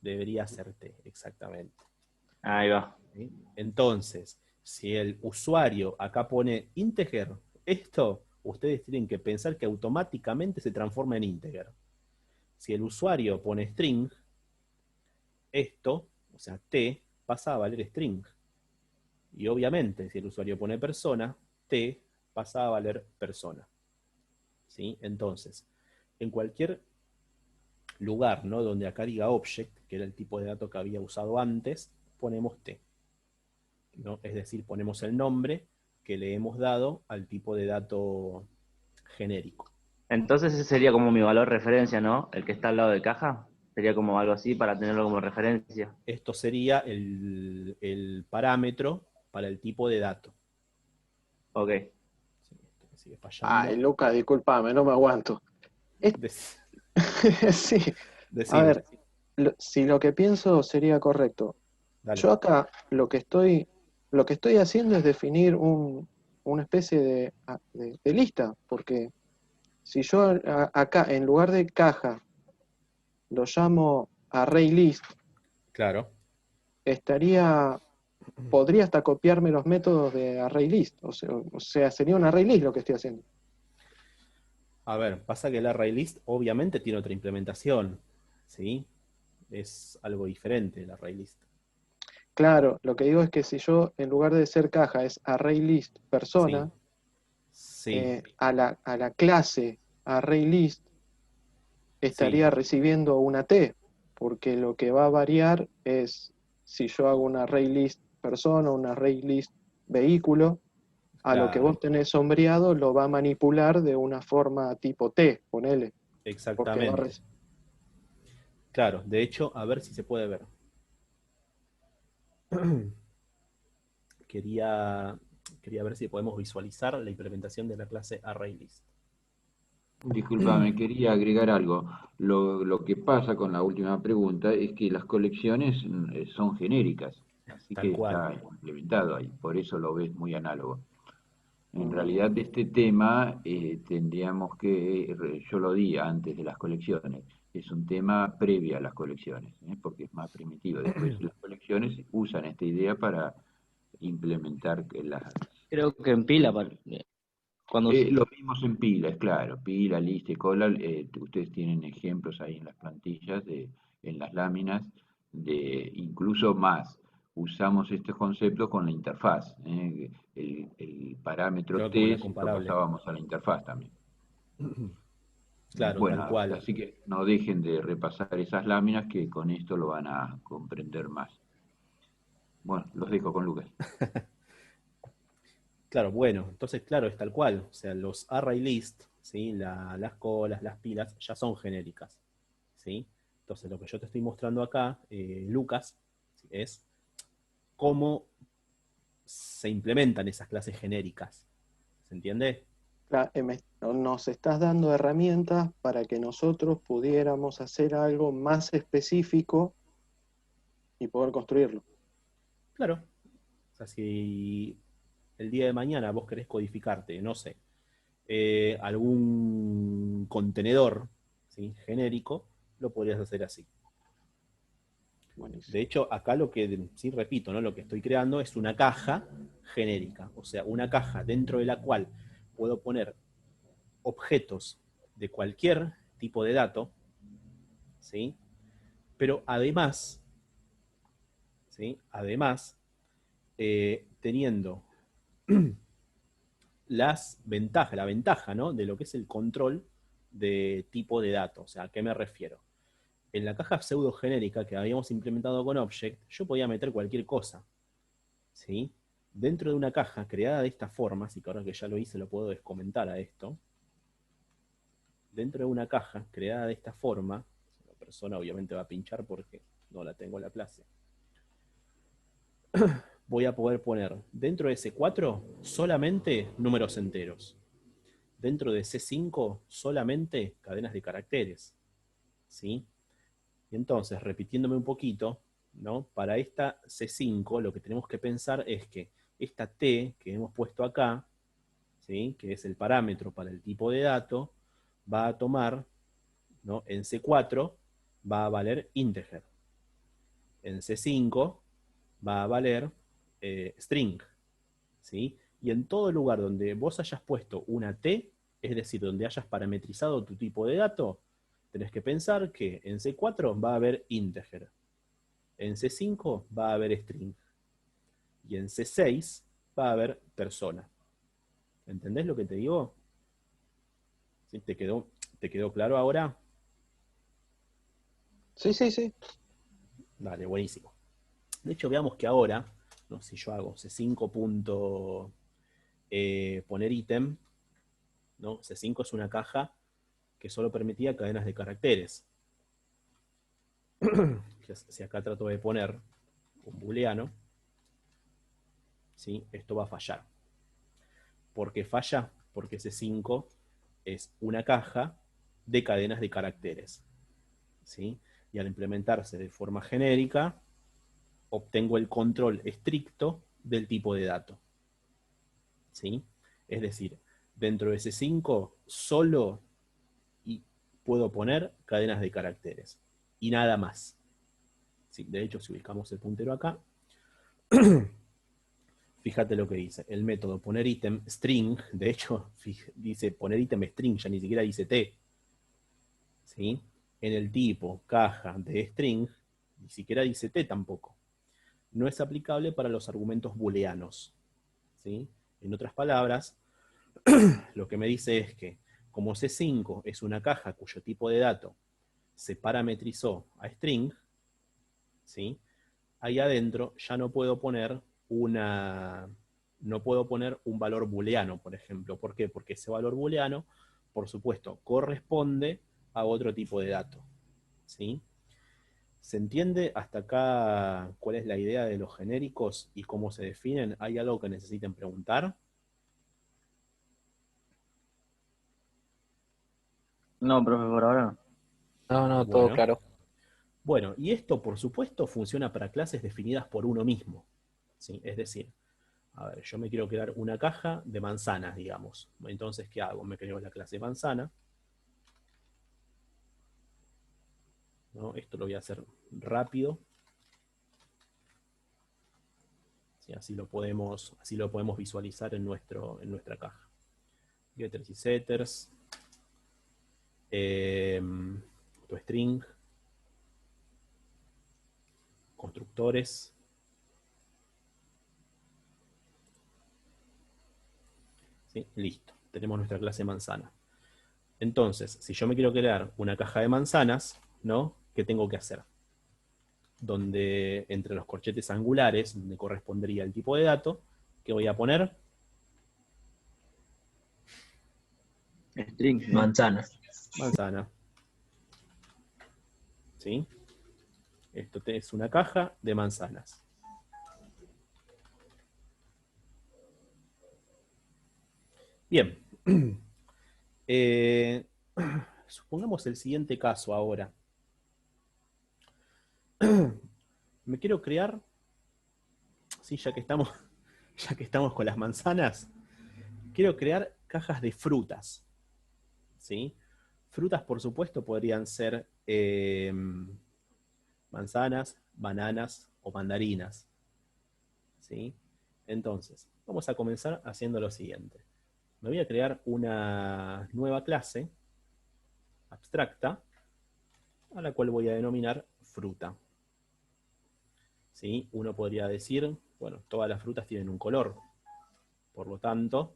Debería ser T, exactamente. Ahí va. ¿Sí? Entonces, si el usuario acá pone integer, esto ustedes tienen que pensar que automáticamente se transforma en integer. Si el usuario pone string, esto, o sea, T, pasa a valer string. Y obviamente, si el usuario pone persona, T pasa a valer persona. ¿Sí? Entonces, en cualquier lugar, ¿no?, donde acá diga object, que era el tipo de dato que había usado antes, ponemos T, ¿no? Es decir, ponemos el nombre que le hemos dado al tipo de dato genérico. Entonces ese sería como mi valor referencia, ¿no? El que está al lado de caja. Sería como algo así para tenerlo como referencia. Esto sería el parámetro para el tipo de dato. Ok. Sí, esto me sigue fallando. Ay, Lucas, discúlpame, no me aguanto. Dec- Sí, a Decime, ver, si lo que pienso sería correcto. dale. Yo acá lo que estoy haciendo es definir una especie de lista, porque si yo acá en lugar de caja lo llamo array list, Claro. podría hasta copiarme los métodos de array list, o sea, sería un array list lo que estoy haciendo. A ver, pasa que el array list obviamente tiene otra implementación, ¿sí? Es algo diferente el array list. Claro, lo que digo es que si yo en lugar de ser caja es array list persona, Sí, a la clase ArrayList sí, estaría recibiendo una T, porque lo que va a variar es si yo hago una ArrayList persona, una ArrayList vehículo, a lo que claro, vos tenés sombreado lo va a manipular de una forma tipo T, ponele, porque va a exactamente. Claro, de hecho, a ver si se puede ver. Quería ver si podemos visualizar la implementación de la clase ArrayList. Disculpame, quería agregar algo. Lo que pasa con la última pregunta es que las colecciones son genéricas, así Tal que cual. está implementado ahí, por eso lo ves muy análogo. En Mm, realidad este tema tendríamos que, yo lo di antes de las colecciones, es un tema previo a las colecciones, porque es más primitivo. Después las colecciones usan esta idea para implementar las Creo que en pila, colecciones. cuando Lo vimos en pilas, claro, pila, lista y cola. Ustedes tienen ejemplos ahí en las plantillas, en las láminas, de incluso más. Usamos estos conceptos con la interfaz. El parámetro Creo que una T lo comparable. pasábamos a la interfaz también. Claro, tal Bueno, cual. así que no dejen de repasar esas láminas que con esto lo van a comprender más. Bueno, los dejo con Lucas. Claro, bueno, entonces claro, es tal cual. O sea, los array list, ¿sí? Las colas, las pilas, ya son genéricas. ¿Sí? Entonces lo que yo te estoy mostrando acá, Lucas, ¿sí?, es cómo se implementan esas clases genéricas. ¿Se entiende? nos estás dando herramientas para que nosotros pudiéramos hacer algo más específico y poder construirlo. Claro. O sea, si el día de mañana vos querés codificarte, no sé, algún contenedor, ¿sí?, genérico, lo podrías hacer así. Buenísimo. De hecho, acá lo que, sí repito, ¿no?, lo que estoy creando es una caja genérica, o sea, una caja dentro de la cual puedo poner objetos de cualquier tipo de dato, ¿sí? Pero además, ¿sí?, además, teniendo la ventaja, ¿no?, de lo que es el control de tipo de datos. O sea, ¿a qué me refiero? En la caja pseudo genérica que habíamos implementado con Object, yo podía meter cualquier cosa, ¿sí? Dentro de una caja creada de esta forma, así que ahora que ya lo hice lo puedo descomentar a esto, dentro de una caja creada de esta forma, la persona obviamente va a pinchar porque no la tengo en la clase, voy a poder poner dentro de C4 solamente números enteros. Dentro de C5 solamente cadenas de caracteres. ¿Sí? Y entonces, repitiéndome un poquito, ¿no? Para esta C5 lo que tenemos que pensar es que esta T que hemos puesto acá, ¿sí? Que es el parámetro para el tipo de dato, va a tomar, ¿no? En C4 va a valer integer. En C5 va a valer string. ¿Sí? Y en todo lugar donde vos hayas puesto una T, es decir, donde hayas parametrizado tu tipo de dato, tenés que pensar que en C4 va a haber integer, en C5 va a haber string, y en C6 va a haber persona. ¿Entendés lo que te digo? ¿Sí? ¿Te quedó claro ahora? Sí, sí, sí. Vale, buenísimo. De hecho, veamos que ahora, ¿no? Si yo hago C5 punto poner ítem, ¿no? C5 es una caja que solo permitía cadenas de caracteres. Si acá trato de poner un booleano, ¿sí? Esto va a fallar. ¿Por qué falla? Porque C5 es una caja de cadenas de caracteres. ¿Sí? Y al implementarse de forma genérica, obtengo el control estricto del tipo de dato. ¿Sí? Es decir, dentro de C5 solo puedo poner cadenas de caracteres. Y nada más. ¿Sí? De hecho, si ubicamos el puntero acá, fíjate lo que dice. El método poner ítem string, de hecho, dice poner ítem string, ya ni siquiera dice T. ¿Sí? En el tipo caja de string, ni siquiera dice T tampoco. No es aplicable para los argumentos booleanos. ¿Sí? En otras palabras, lo que me dice es que como C5 es una caja cuyo tipo de dato se parametrizó a string, ¿sí? Ahí adentro ya no puedo poner un valor booleano, por ejemplo. ¿Por qué? Porque ese valor booleano, por supuesto, corresponde a otro tipo de dato. ¿Sí? ¿Se entiende hasta acá cuál es la idea de los genéricos y cómo se definen? ¿Hay algo que necesiten preguntar? No, profe, por ahora no. No, no, todo Bueno. claro. Bueno, y esto, por supuesto, funciona para clases definidas por uno mismo. ¿Sí? Es decir, a ver, yo me quiero crear una caja de manzanas, digamos. Entonces, ¿qué hago? Me creo la clase manzana. ¿No? Esto lo voy a hacer rápido. ¿Sí? Así lo podemos visualizar en nuestra caja. Getters y setters. ToString. Constructores. ¿Sí? Listo. Tenemos nuestra clase manzana. Entonces, si yo me quiero crear una caja de manzanas, ¿no? ¿Qué tengo que hacer? Donde entre los corchetes angulares, donde correspondería el tipo de dato, ¿qué voy a poner? String. Manzana. Manzana. ¿Sí? Esto es una caja de manzanas. Bien. Supongamos el siguiente caso ahora. Me quiero crear, sí, ya que estamos con las manzanas, quiero crear cajas de frutas. ¿Sí? Frutas, por supuesto, podrían ser manzanas, bananas o mandarinas. ¿Sí? Entonces, vamos a comenzar haciendo lo siguiente. Me voy a crear una nueva clase abstracta a la cual voy a denominar fruta. ¿Sí? Uno podría decir, bueno, todas las frutas tienen un color, por lo tanto,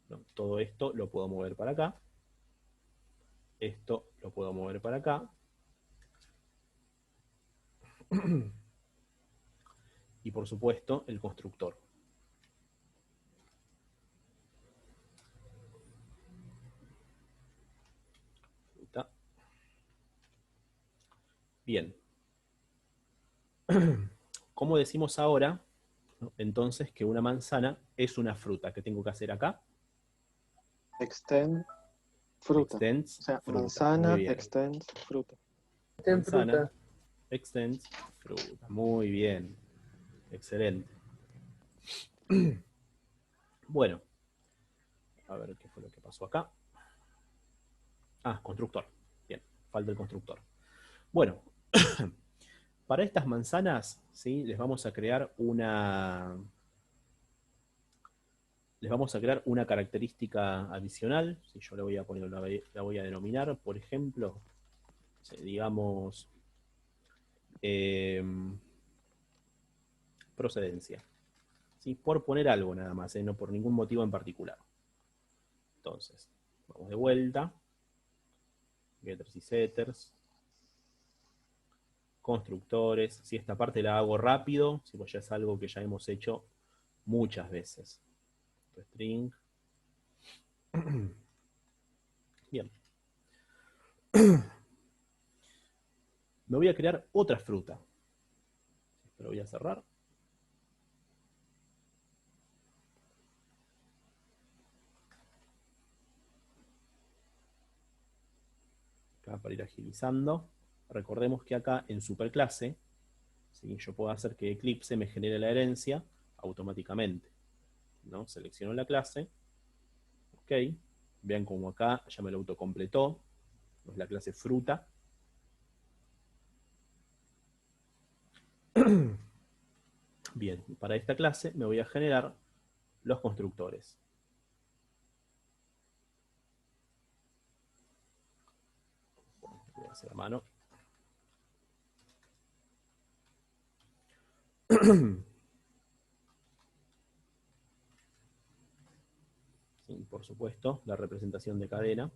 no, todo esto lo puedo mover para acá, esto lo puedo mover para acá, y por supuesto el constructor. Bien. ¿Cómo decimos ahora, ¿no? Entonces, que una manzana es una fruta? ¿Qué tengo que hacer acá? Extend fruta. Extends O sea, fruta. manzana, Muy bien. extends fruta. Ten Manzana, fruta. extends fruta. Muy bien. Excelente. Bueno, a ver qué fue lo que pasó acá. Ah, constructor. Bien, falta el constructor. Bueno, para estas manzanas, ¿sí? Les vamos a crear una característica adicional. Si yo le voy a poner, la voy a denominar, por ejemplo, digamos, procedencia. ¿Sí? Por poner algo nada más, no por ningún motivo en particular. Entonces, vamos de vuelta. Getters y setters. Constructores. Si esta parte la hago rápido, si pues ya es algo que ya hemos hecho muchas veces. String. Bien. Me voy a crear otra fruta. Esto lo voy a cerrar. Acá para ir agilizando. Recordemos que acá en superclase, ¿sí? Yo puedo hacer que Eclipse me genere la herencia automáticamente, ¿no? Selecciono la clase. Ok. Vean como acá ya me lo autocompletó. Es la clase fruta. Bien, para esta clase me voy a generar los constructores. Voy a hacer a mano. Sí, por supuesto, la representación de cadena.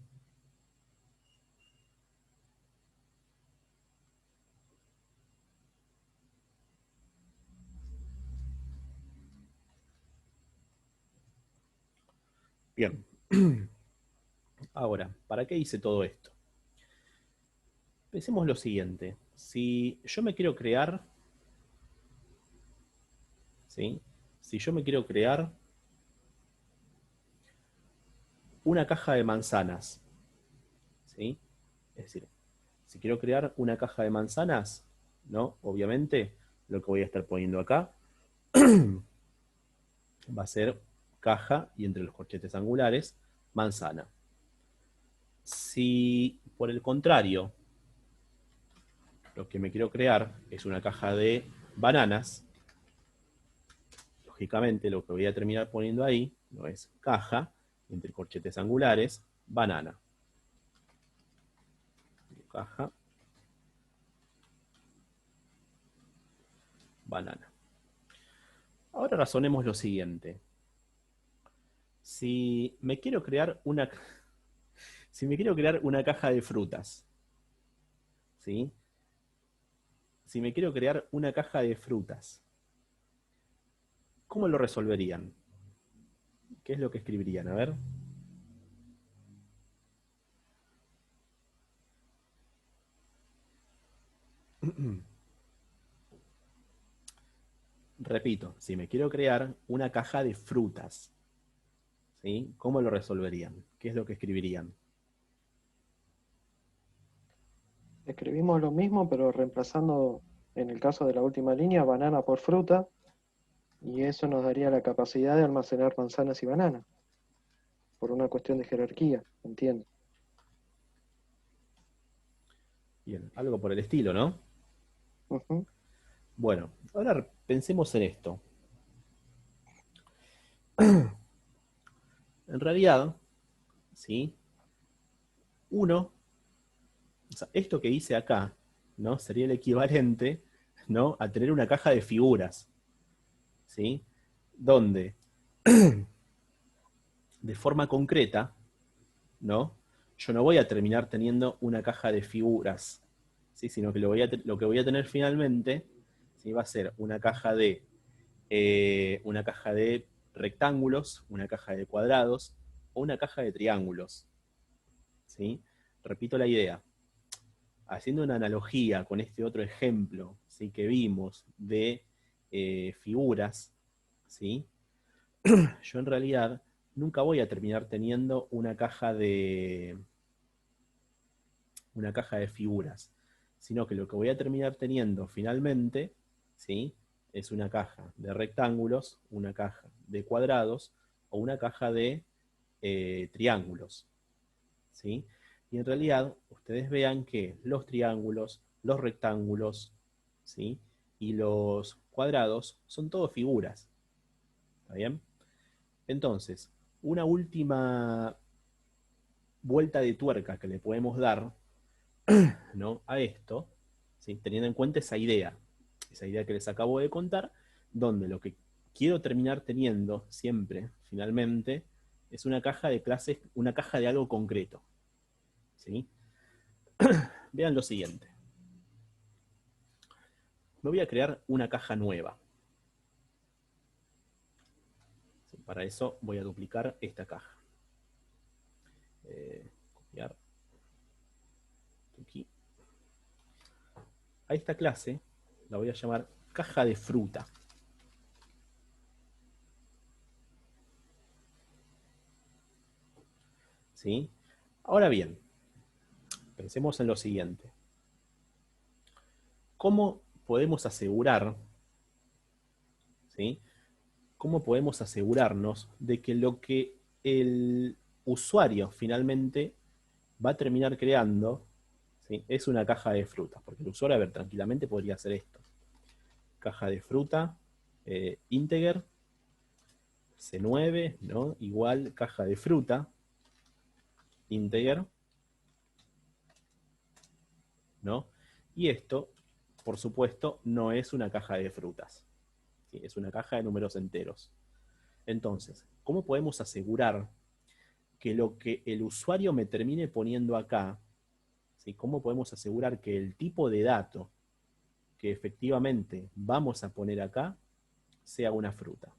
Bien. Ahora, ¿para qué hice todo esto? Pensemos lo siguiente. Si yo me quiero crear, ¿sí? Si yo me quiero crear una caja de manzanas, ¿sí? Es decir, si quiero crear una caja de manzanas, ¿no? Obviamente, lo que voy a estar poniendo acá va a ser caja y entre los corchetes angulares, manzana. Si por el contrario, lo que me quiero crear es una caja de bananas, lógicamente lo que voy a terminar poniendo ahí no es caja, entre corchetes angulares, banana. Caja, banana. Ahora razonemos lo siguiente. Si me quiero crear una caja de frutas, ¿sí? Si me quiero crear una caja de frutas, ¿cómo lo resolverían? ¿Qué es lo que escribirían? A ver. Repito, si me quiero crear una caja de frutas, ¿sí? ¿Cómo lo resolverían? ¿Qué es lo que escribirían? Escribimos lo mismo, pero reemplazando, en el caso de la última línea, banana por fruta, y eso nos daría la capacidad de almacenar manzanas y bananas, por una cuestión de jerarquía, entiendo. Bien, algo por el estilo, ¿no? Ujú. Bueno, ahora pensemos en esto. En realidad, ¿sí? O sea, esto que hice acá, ¿no? Sería el equivalente, ¿no? A tener una caja de figuras, ¿sí? Donde, de forma concreta, ¿no? Yo no voy a terminar teniendo una caja de figuras, ¿sí? Sino que lo que voy a tener finalmente, ¿sí? Va a ser una caja de rectángulos, una caja de cuadrados o una caja de triángulos, ¿sí? Repito la idea. haciendo una analogía con este otro ejemplo, ¿sí? Que vimos de figuras, ¿sí? Yo en realidad nunca voy a terminar teniendo una caja de figuras, sino que lo que voy a terminar teniendo finalmente, ¿sí? Es una caja de rectángulos, una caja de cuadrados o una caja de triángulos, ¿sí? Y en realidad ustedes vean que los triángulos, los rectángulos, ¿sí? Y los cuadrados son todo figuras, ¿está bien? Entonces, una última vuelta de tuerca que le podemos dar, ¿no? A esto, ¿sí? Teniendo en cuenta esa idea que les acabo de contar, donde lo que quiero terminar teniendo siempre, finalmente, es una caja de clases, una caja de algo concreto, ¿sí? Vean lo siguiente. Me voy a crear una caja nueva. ¿Sí? Para eso voy a duplicar esta caja. Copiar. Aquí. A esta clase la voy a llamar caja de fruta. ¿Sí? Ahora bien, pensemos en lo siguiente. ¿Cómo podemos asegurar, ¿sí? ¿Cómo podemos asegurarnos de que lo que el usuario finalmente va a terminar creando, ¿sí? Es una caja de frutas? Porque el usuario, a ver, tranquilamente podría hacer esto. Caja de fruta, integer, C9, ¿no? Igual caja de fruta, integer, ¿no? Y esto, por supuesto, no es una caja de frutas, ¿sí? Es una caja de números enteros. Entonces, ¿cómo podemos asegurar que lo que el usuario me termine poniendo acá, ¿sí? ¿Cómo podemos asegurar que el tipo de dato que efectivamente vamos a poner acá sea una fruta?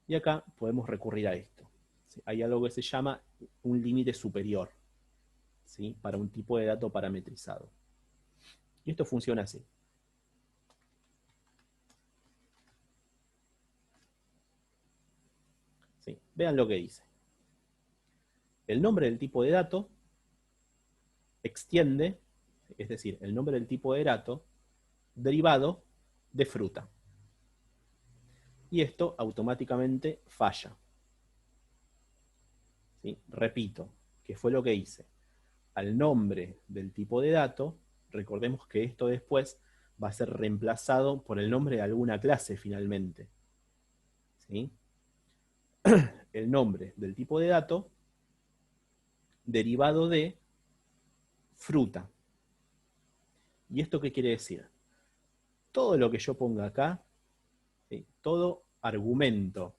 Y acá podemos recurrir a esto, ¿sí? Hay algo que se llama un límite superior, ¿sí? Para un tipo de dato parametrizado. Y esto funciona así. ¿Sí? Vean lo que dice. El nombre del tipo de dato extiende, es decir, el nombre del tipo de dato derivado de fruta. Y esto automáticamente falla. ¿Sí? Repito, ¿qué fue lo que hice? Al nombre del tipo de dato, recordemos que esto después va a ser reemplazado por el nombre de alguna clase finalmente. ¿Sí? El nombre del tipo de dato derivado de fruta. ¿Y esto qué quiere decir? Todo lo que yo ponga acá, ¿sí? Todo argumento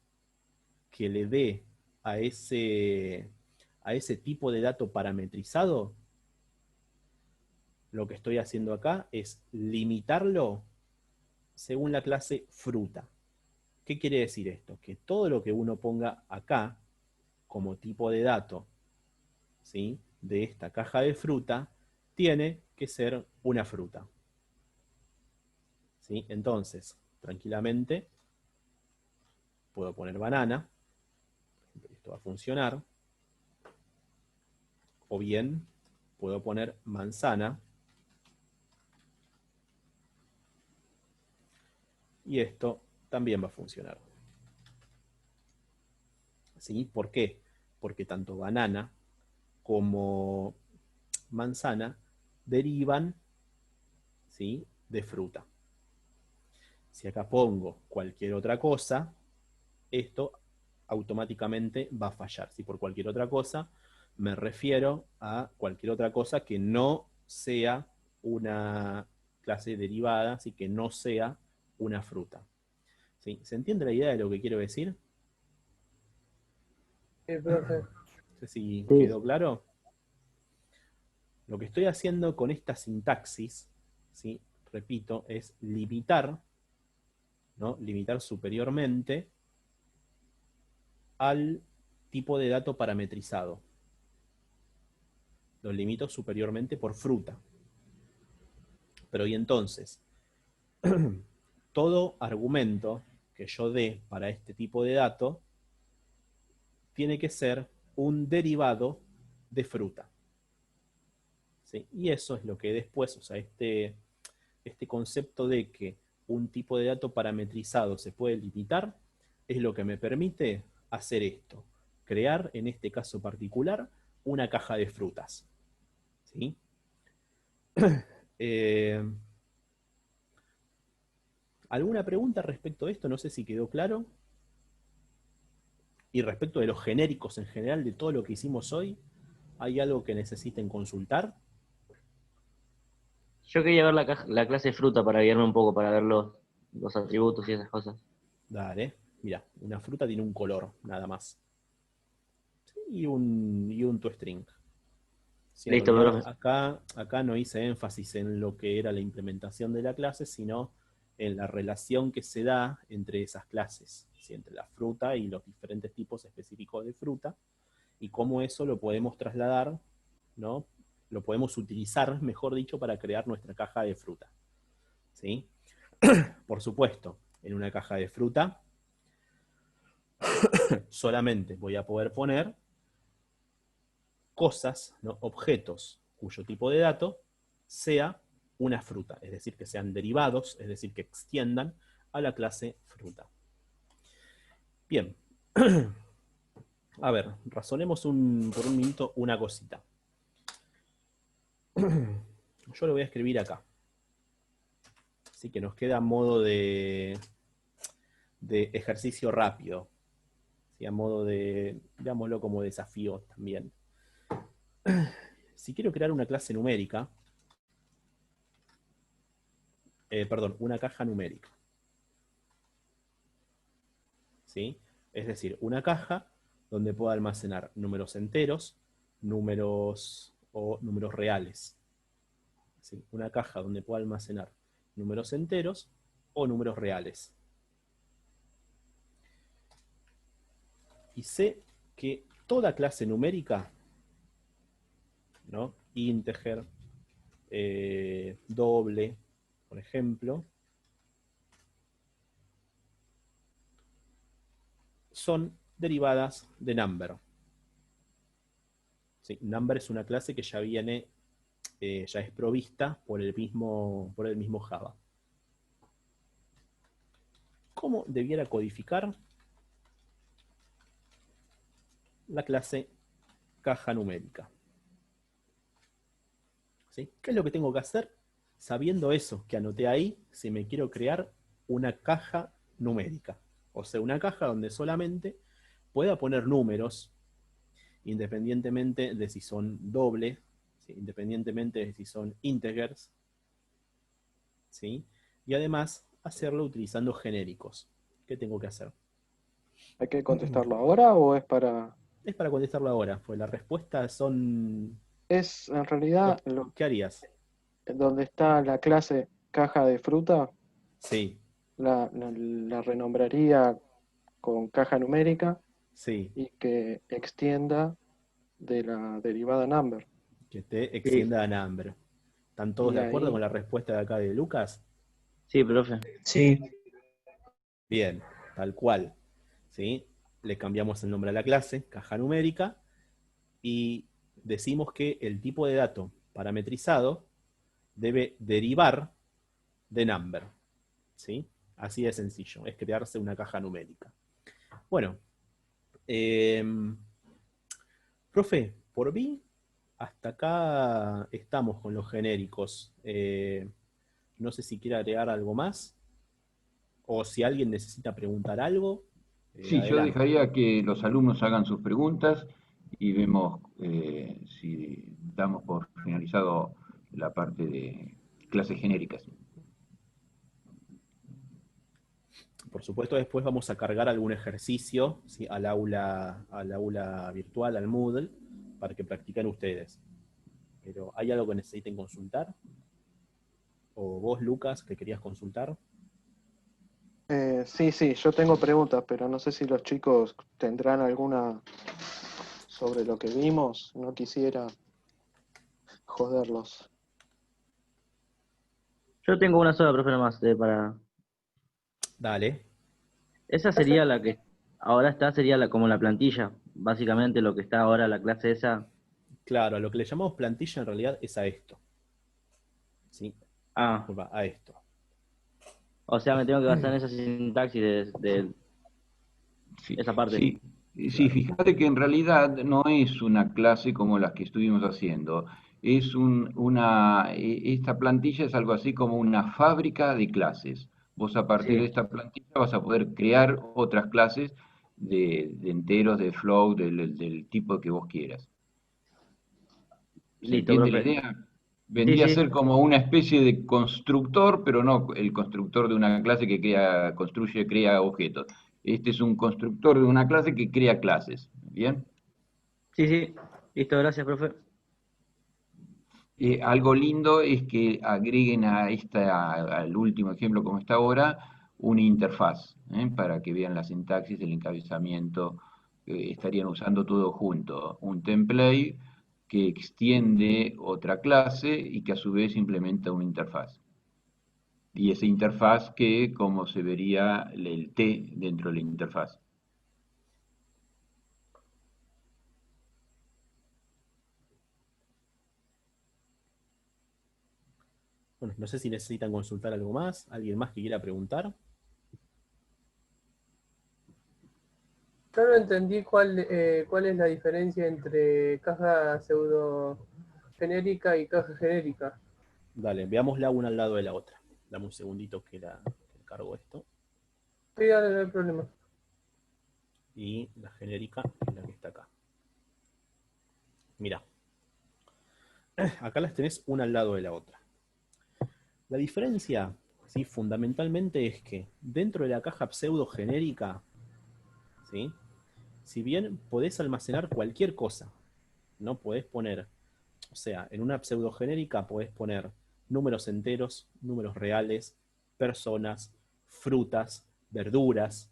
que le dé a ese tipo de dato parametrizado, lo que estoy haciendo acá es limitarlo según la clase fruta. ¿Qué quiere decir esto? Que todo lo que uno ponga acá como tipo de dato, ¿sí? De esta caja de fruta, tiene que ser una fruta. ¿Sí? Entonces, tranquilamente, puedo poner banana, esto va a funcionar, o bien puedo poner manzana, y esto también va a funcionar. ¿Sí? ¿Por qué? Porque tanto banana como manzana derivan, ¿sí? De fruta. Si acá pongo cualquier otra cosa, esto automáticamente va a fallar. Si por cualquier otra cosa me refiero a cualquier otra cosa que no sea una clase derivada, así que no sea una fruta. ¿Sí? ¿Se entiende la idea de lo que quiero decir? Sí, profe. No sé si Sí, quedó claro. Lo que estoy haciendo con esta sintaxis, ¿sí? Repito, es limitar, ¿no? Limitar superiormente al tipo de dato parametrizado. Lo limito superiormente por fruta. Pero y entonces, todo argumento que yo dé para este tipo de dato tiene que ser un derivado de fruta. ¿Sí? Y eso es lo que después, o sea, este concepto de que un tipo de dato parametrizado se puede limitar, es lo que me permite hacer esto. Crear, en este caso particular, una caja de frutas. ¿Sí? ¿Alguna pregunta respecto a esto? No sé si quedó claro. Y respecto de los genéricos en general, de todo lo que hicimos hoy, ¿hay algo que necesiten consultar? Yo quería ver la clase de fruta para guiarme un poco, para ver los atributos y esas cosas. Dale, mira, una fruta tiene un color, nada más. Y un toString. Sí, en Listo, realidad profe. acá no hice énfasis en lo que era la implementación de la clase, sino en la relación que se da entre esas clases, ¿sí? Entre la fruta y los diferentes tipos específicos de fruta, y cómo eso lo podemos trasladar, ¿no? Lo podemos utilizar, mejor dicho, para crear nuestra caja de fruta. ¿Sí? Por supuesto, en una caja de fruta solamente voy a poder poner cosas, ¿no? Objetos cuyo tipo de dato sea una fruta, es decir, que sean derivados, es decir, que extiendan a la clase fruta. Bien, a ver, razonemos por un minuto una cosita. Yo lo voy a escribir acá. Así que nos queda a modo de ejercicio rápido. ¿Sí? A modo de, digámoslo como desafío también. Si quiero crear una clase numérica, perdón, una caja numérica. ¿Sí? Es decir, una caja donde pueda almacenar números enteros, números o números reales. ¿Sí? Una caja donde pueda almacenar números enteros o números reales. Y sé que toda clase numérica, ¿no? Integer, doble, por ejemplo, son derivadas de number. ¿Sí? Number es una clase que ya viene, ya es provista por el mismo Java. ¿Cómo debiera codificar la clase caja numérica? ¿Sí? ¿Qué es lo que tengo que hacer? Sabiendo eso que anoté ahí, si me quiero crear una caja numérica. O sea, una caja donde solamente pueda poner números, independientemente de si son doble, ¿sí? Independientemente de si son integers, ¿sí? Y además hacerlo utilizando genéricos. ¿Qué tengo que hacer? ¿Hay que contestarlo ahora o es para...? Es para contestarlo ahora, pues las respuestas son... Es en realidad ¿Qué harías? donde está la clase caja de fruta, Sí, la renombraría con caja numérica sí, y que extienda de la derivada number. que te Sí, extienda a number. ¿Están todos Y de acuerdo con ahí, la respuesta de acá de Lucas? sí, profe. Sí, Bien, tal cual. ¿Sí? Le cambiamos el nombre a la clase, caja numérica, y decimos que el tipo de dato parametrizado debe derivar de number. ¿Sí? Así de sencillo, es crearse una caja numérica. Bueno, profe, por mí, hasta acá estamos con los genéricos. No sé si quiere agregar algo más, o si alguien necesita preguntar algo, Sí, yo adelante. dejaría que los alumnos hagan sus preguntas y vemos si damos por finalizado la parte de clases genéricas. Por supuesto, después vamos a cargar algún ejercicio, ¿sí? al aula virtual, al Moodle, para que practiquen ustedes. Pero, ¿hay algo que necesiten consultar? ¿O vos, Lucas, que querías consultar? sí, yo tengo preguntas, pero no sé si los chicos tendrán alguna sobre lo que vimos. No quisiera joderlos. Yo tengo una sola, profe, nomás, para... Dale. Esa sería la que ahora está, sería como la plantilla. Básicamente lo que está ahora la clase esa. Claro, a lo que le llamamos plantilla en realidad es a esto. ¿Sí? Ah, Disculpa, a esto. o sea, me tengo que basar en esa sintaxis de Sí, esa parte. sí, sí, Claro. fíjate que en realidad no es una clase como las que estuvimos haciendo. Esta plantilla es algo así como una fábrica de clases. Vos a partir de Sí, esta plantilla vas a poder crear otras clases de enteros, de float, del tipo que vos quieras. ¿Se listo, entiende la profe. idea? Sí, Vendría a sí, ser como una especie de constructor, pero no el constructor de una clase que construye, crea objetos. Este es un constructor de una clase que crea clases. ¿Bien? sí, sí. Listo, gracias, profe. Algo lindo es que agreguen al último ejemplo como está ahora, una interfaz, para que vean la sintaxis, el encabezamiento, estarían usando todo junto. Un template que extiende otra clase y que a su vez implementa una interfaz. Y esa interfaz que, como se vería el T dentro de la interfaz. Bueno, no sé si necesitan consultar algo más. ¿Alguien más que quiera preguntar? Yo no entendí cuál es la diferencia entre caja pseudo genérica y caja genérica. Dale, veámosla una al lado de la otra. Dame un segundito que cargo esto. Sí, dale, no hay problema. Y la genérica es la que está acá. Mira, acá las tenés una al lado de la otra. La diferencia, ¿sí? Fundamentalmente es que dentro de la caja pseudo genérica, ¿sí? Si bien podés almacenar cualquier cosa, no podés poner, o sea, en una pseudo genérica podés poner números enteros, números reales, personas, frutas, verduras,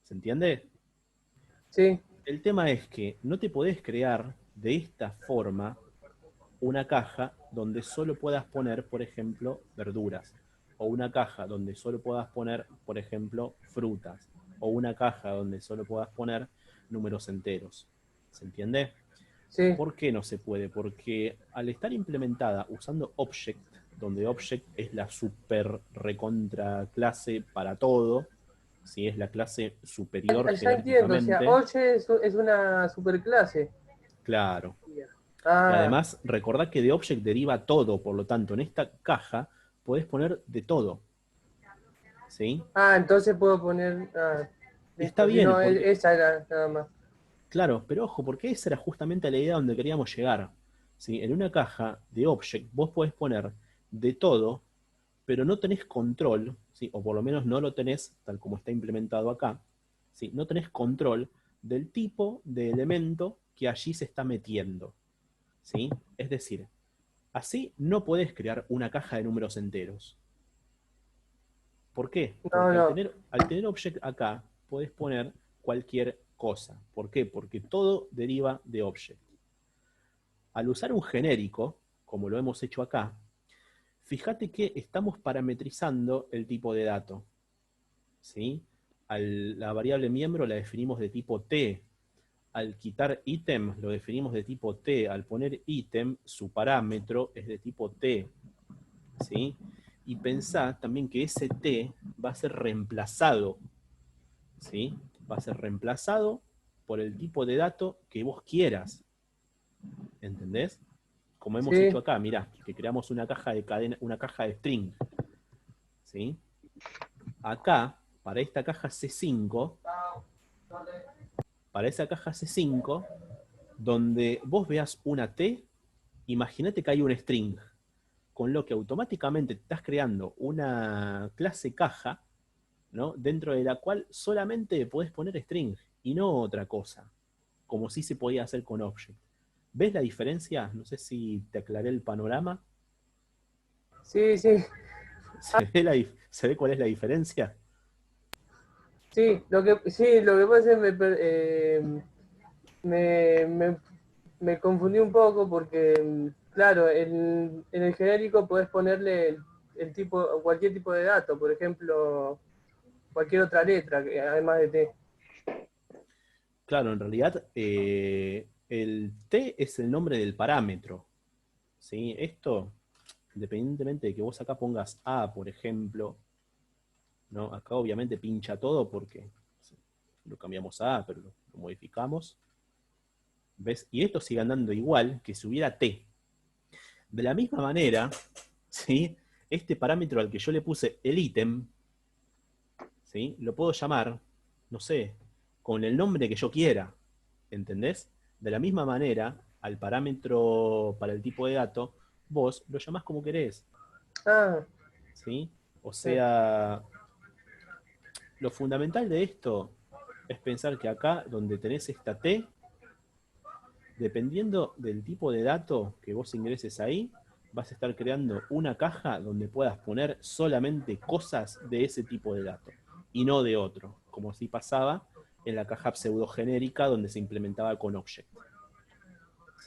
¿se entiende? Sí. El tema es que no te podés crear de esta forma una caja donde solo puedas poner, por ejemplo, verduras, o una caja donde solo puedas poner, por ejemplo, frutas, o una caja donde solo puedas poner números enteros. ¿Se entiende? Sí. ¿Por qué no se puede? Porque al estar implementada usando Object, donde Object es la super recontra clase para todo, si es la clase superior Ya entiendo, o sea, jerárquicamente, Oche es una superclase. claro. Y Ah, además, recordad que de Object deriva todo, por lo tanto, en esta caja podés poner de todo. ¿Sí? entonces puedo poner. Y está Listo, si bien, no, porque, esa era nada más. claro, pero ojo, porque esa era justamente la idea donde queríamos llegar. ¿Sí? En una caja de Object vos podés poner de todo, pero no tenés control, ¿sí? O por lo menos no lo tenés, tal como está implementado acá, ¿sí? No tenés control del tipo de elemento que allí se está metiendo. ¿Sí? Es decir, así no podés crear una caja de números enteros. ¿Por qué? No, Porque no. al tener object acá, podés poner cualquier cosa. ¿Por qué? Porque todo deriva de object. Al usar un genérico, como lo hemos hecho acá, fíjate que estamos parametrizando el tipo de dato. ¿Sí? La variable miembro la definimos de tipo T. Al quitar ítem lo definimos de tipo T. Al poner ítem, su parámetro es de tipo T. ¿Sí? Y pensá también que ese T va a ser reemplazado, ¿sí? Va a ser reemplazado por el tipo de dato que vos quieras, ¿entendés? Como hemos hecho Sí. acá, mirá, que creamos una caja de cadena, una caja de string, ¿sí? Acá, para esta caja C5, para esa caja C5, donde vos veas una T, imagínate que hay un string, con lo que automáticamente estás creando una clase caja, ¿no? Dentro de la cual solamente podés poner string y no otra cosa, como sí se podía hacer con Object. ¿Ves la diferencia? No sé si te aclaré el panorama. Sí, sí. ¿Se ve cuál es la diferencia? Sí, lo que pasa es que me, me, confundí un poco porque, claro, en el genérico podés ponerle el tipo, cualquier tipo de dato, por ejemplo, cualquier otra letra, además de T. Claro, en realidad el T es el nombre del parámetro. ¿Sí? Esto, independientemente de que vos acá pongas A, por ejemplo, ¿no? Acá obviamente pincha todo porque lo cambiamos a A, pero lo modificamos. ¿Ves? Y esto sigue andando igual que si hubiera T. De la misma manera, ¿sí? Este parámetro al que yo le puse el ítem, ¿sí? Lo puedo llamar, no sé, con el nombre que yo quiera, ¿entendés? De la misma manera, al parámetro para el tipo de dato, vos lo llamás como querés, Ah, ¿sí? O sí. sea, lo fundamental de esto es pensar que acá, donde tenés esta T, dependiendo del tipo de dato que vos ingreses ahí, vas a estar creando una caja donde puedas poner solamente cosas de ese tipo de dato y no de otro, como si pasaba en la caja pseudogenérica donde se implementaba con Object.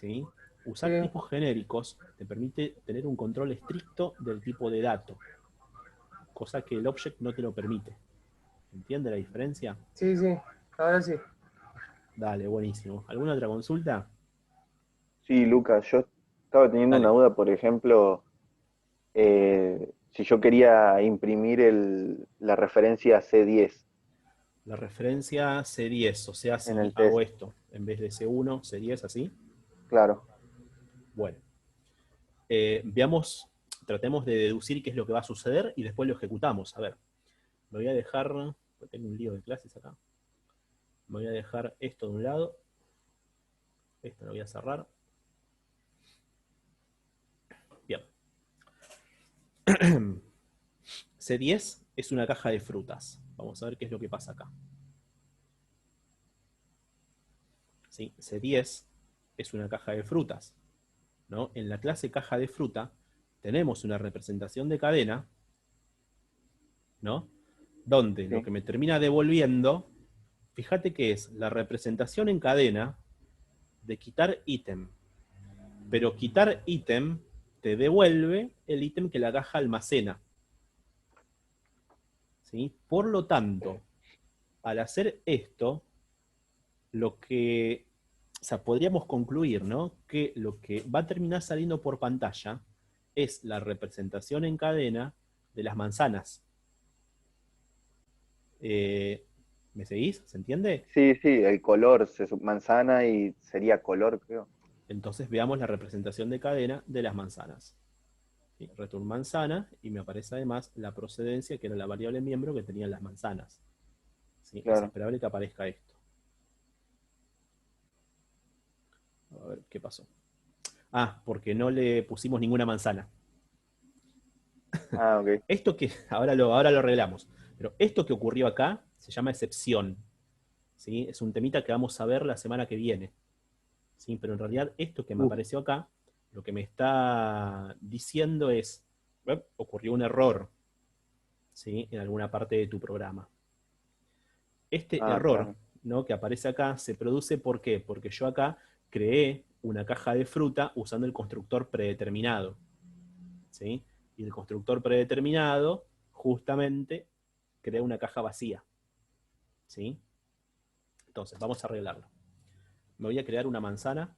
¿Sí? Sí, Usar tipos genéricos te permite tener un control estricto del tipo de dato, cosa que el Object no te lo permite. ¿Entiende la diferencia? sí, sí, ahora sí. Dale, buenísimo. ¿Alguna otra consulta? Sí, Lucas, yo estaba teniendo una Dale. duda, por ejemplo, si yo quería imprimir la referencia C10 La referencia C10, o sea, en si el hago test, esto en vez de C1, C10, así. claro. Bueno, veamos, tratemos de deducir qué es lo que va a suceder y después lo ejecutamos. A ver, me voy a dejar, tengo un lío de clases acá, me voy a dejar esto de un lado, esto lo voy a cerrar. Bien. C10 es una caja de frutas. Vamos a ver qué es lo que pasa acá. ¿Sí? C10 es una caja de frutas, ¿no? En la clase caja de fruta tenemos una representación de cadena, ¿no? Donde lo Sí. que me termina devolviendo, fíjate que es la representación en cadena de quitar ítem. Pero quitar ítem te devuelve el ítem que la caja almacena. ¿Sí? Por lo tanto, al hacer esto, lo que, o sea, podríamos concluir, ¿no? Que lo que va a terminar saliendo por pantalla es la representación en cadena de las manzanas. ¿Me seguís? ¿Se entiende? Sí, sí, el color, manzana y sería color, creo. Entonces veamos la representación de cadena de las manzanas. ¿Sí? Return manzana y me aparece además la procedencia, que era la variable miembro que tenían las manzanas. ¿Sí? Es Claro. esperable que aparezca esto. A ver qué pasó. Ah, porque no le pusimos ninguna manzana. Ah, ok. Esto que, ahora lo arreglamos, pero esto que ocurrió acá se llama excepción. ¿Sí? Es un temita que vamos a ver la semana que viene. ¿Sí? Pero en realidad esto que me apareció acá, lo que me está diciendo es, ocurrió un error, ¿sí? En alguna parte de tu programa. Este Ah, error, claro. ¿no? Que aparece acá se produce ¿por qué? Porque yo acá creé una caja de fruta usando el constructor predeterminado. ¿Sí? Y el constructor predeterminado justamente crea una caja vacía. ¿Sí? Entonces, vamos a arreglarlo. Me voy a crear una manzana.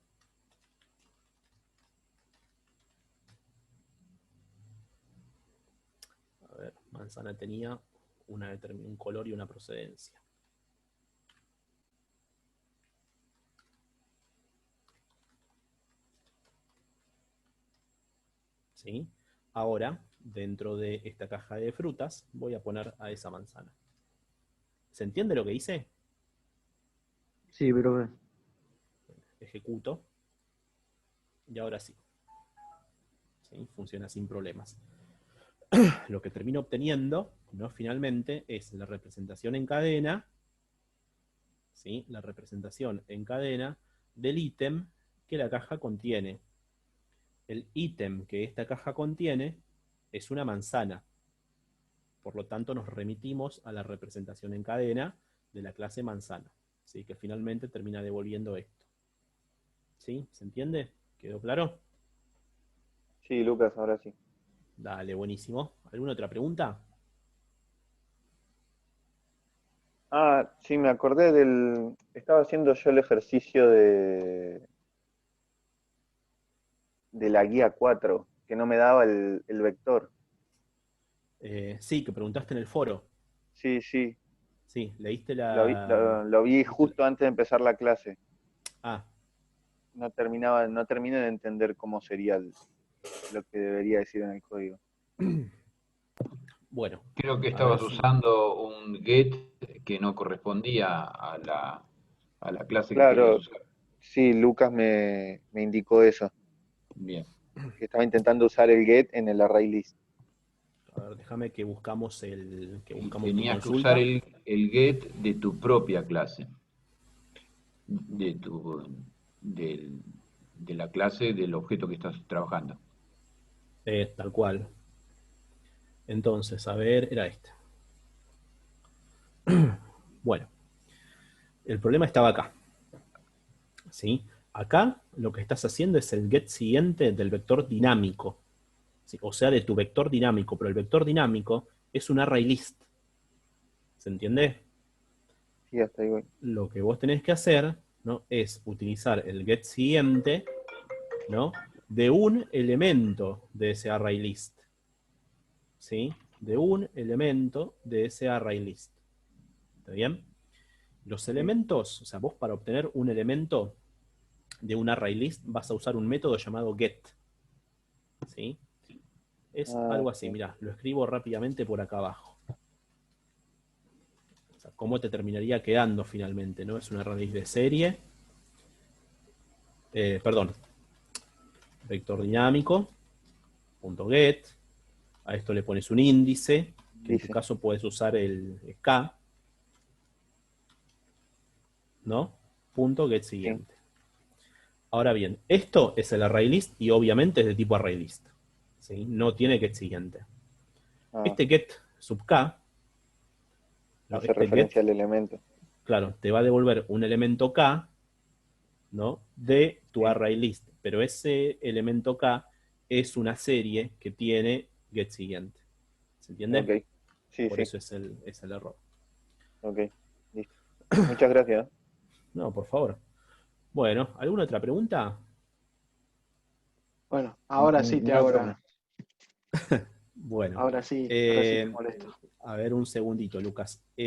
A ver, manzana tenía un color y una procedencia. ¿Sí? Ahora, dentro de esta caja de frutas, voy a poner a esa manzana. ¿Se entiende lo que hice? Sí, profe. Ejecuto. Y ahora sí. ¿Sí? Funciona sin problemas. Lo que termino obteniendo, ¿no? Finalmente, es la representación en cadena, ¿sí? La representación en cadena del ítem que la caja contiene. El ítem que esta caja contiene es una manzana. Por lo tanto, nos remitimos a la representación en cadena de la clase manzana, ¿sí? Que finalmente termina devolviendo esto. ¿Sí? ¿Se entiende? ¿Quedó claro? Sí, Lucas, ahora sí. Dale, buenísimo. ¿Alguna otra pregunta? Ah, sí, me acordé estaba haciendo yo el ejercicio de la guía 4 que no me daba el vector. Sí, que preguntaste en el foro. Sí, sí, Sí, leíste lo vi ¿viste justo antes de empezar la clase. Ah, No terminé de entender cómo sería lo que debería decir en el código. bueno, Creo que a ver estabas si... usando un get que no correspondía a la clase que querías Claro, usar. sí, Lucas me indicó eso, Bien. que estaba intentando usar el get en el array list. A ver, déjame que que Y buscamos tu tenías que usar consulta. el get de tu propia clase, de tu, del- de la clase del objeto que estás trabajando. Tal cual. Entonces, a ver, era este. Bueno, el problema estaba acá. ¿Sí? Acá lo que estás haciendo es el get siguiente del vector dinámico. ¿Sí? O sea, de tu vector dinámico, pero el vector dinámico es un array list. ¿Se entiende? Sí, hasta ahí voy. Lo que vos tenés que hacer, ¿no? Es utilizar el get siguiente, ¿no? De un elemento de ese array list. ¿Sí? De un elemento de ese array list. ¿Está bien? Los Sí. elementos, o sea, vos para obtener un elemento de un array list vas a usar un método llamado get. ¿Sí? Es Ah, algo así, sí. mirá, lo escribo rápidamente por acá abajo. O sea, cómo te terminaría quedando finalmente, ¿no? Es una raíz de serie. Perdón, vector dinámico, punto get. A esto le pones un índice, que en tu Dice. caso puedes usar el K, ¿no? Punto get Sí. siguiente. Ahora bien, esto es el array list y obviamente es de tipo array list. ¿Sí? No tiene get siguiente. Ah, Este get sub K, ¿no? hace Este get, referencia al elemento. claro, te va a devolver un elemento K, ¿no? De tu Sí. array list, pero ese elemento K es una serie que tiene get siguiente. ¿Se entiende? Ok. Sí, Por sí. eso es el error. Ok. Listo. Muchas gracias. No, por favor. Bueno, ¿alguna otra pregunta? Bueno, ahora sí te hago No. Bueno, ahora sí te eh, molesto. a ver un segundito, Lucas. Ujú.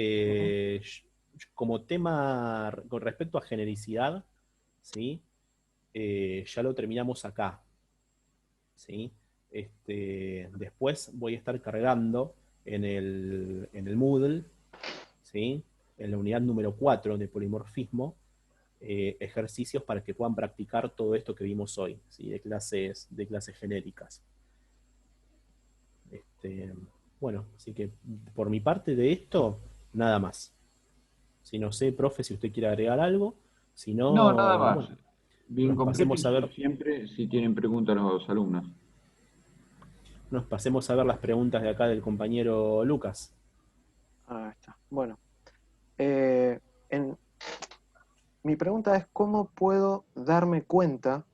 Como tema con respecto a genericidad, ¿sí? Ya lo terminamos acá, ¿sí? Después voy a estar cargando en el Moodle, ¿sí? En la unidad número 4 de polimorfismo, ejercicios para que puedan practicar todo esto que vimos hoy, ¿sí? De clases genéricas. Bueno, así que por mi parte de esto, nada más. Si no sé, profe, si usted quiere agregar algo, si No, nada no, más. bueno, Bien nos completo pasemos y a como ver, siempre, si tienen preguntas los alumnos. las preguntas de acá del compañero Lucas. Ahí está. Bueno, eh, en- mi pregunta es cómo puedo darme cuenta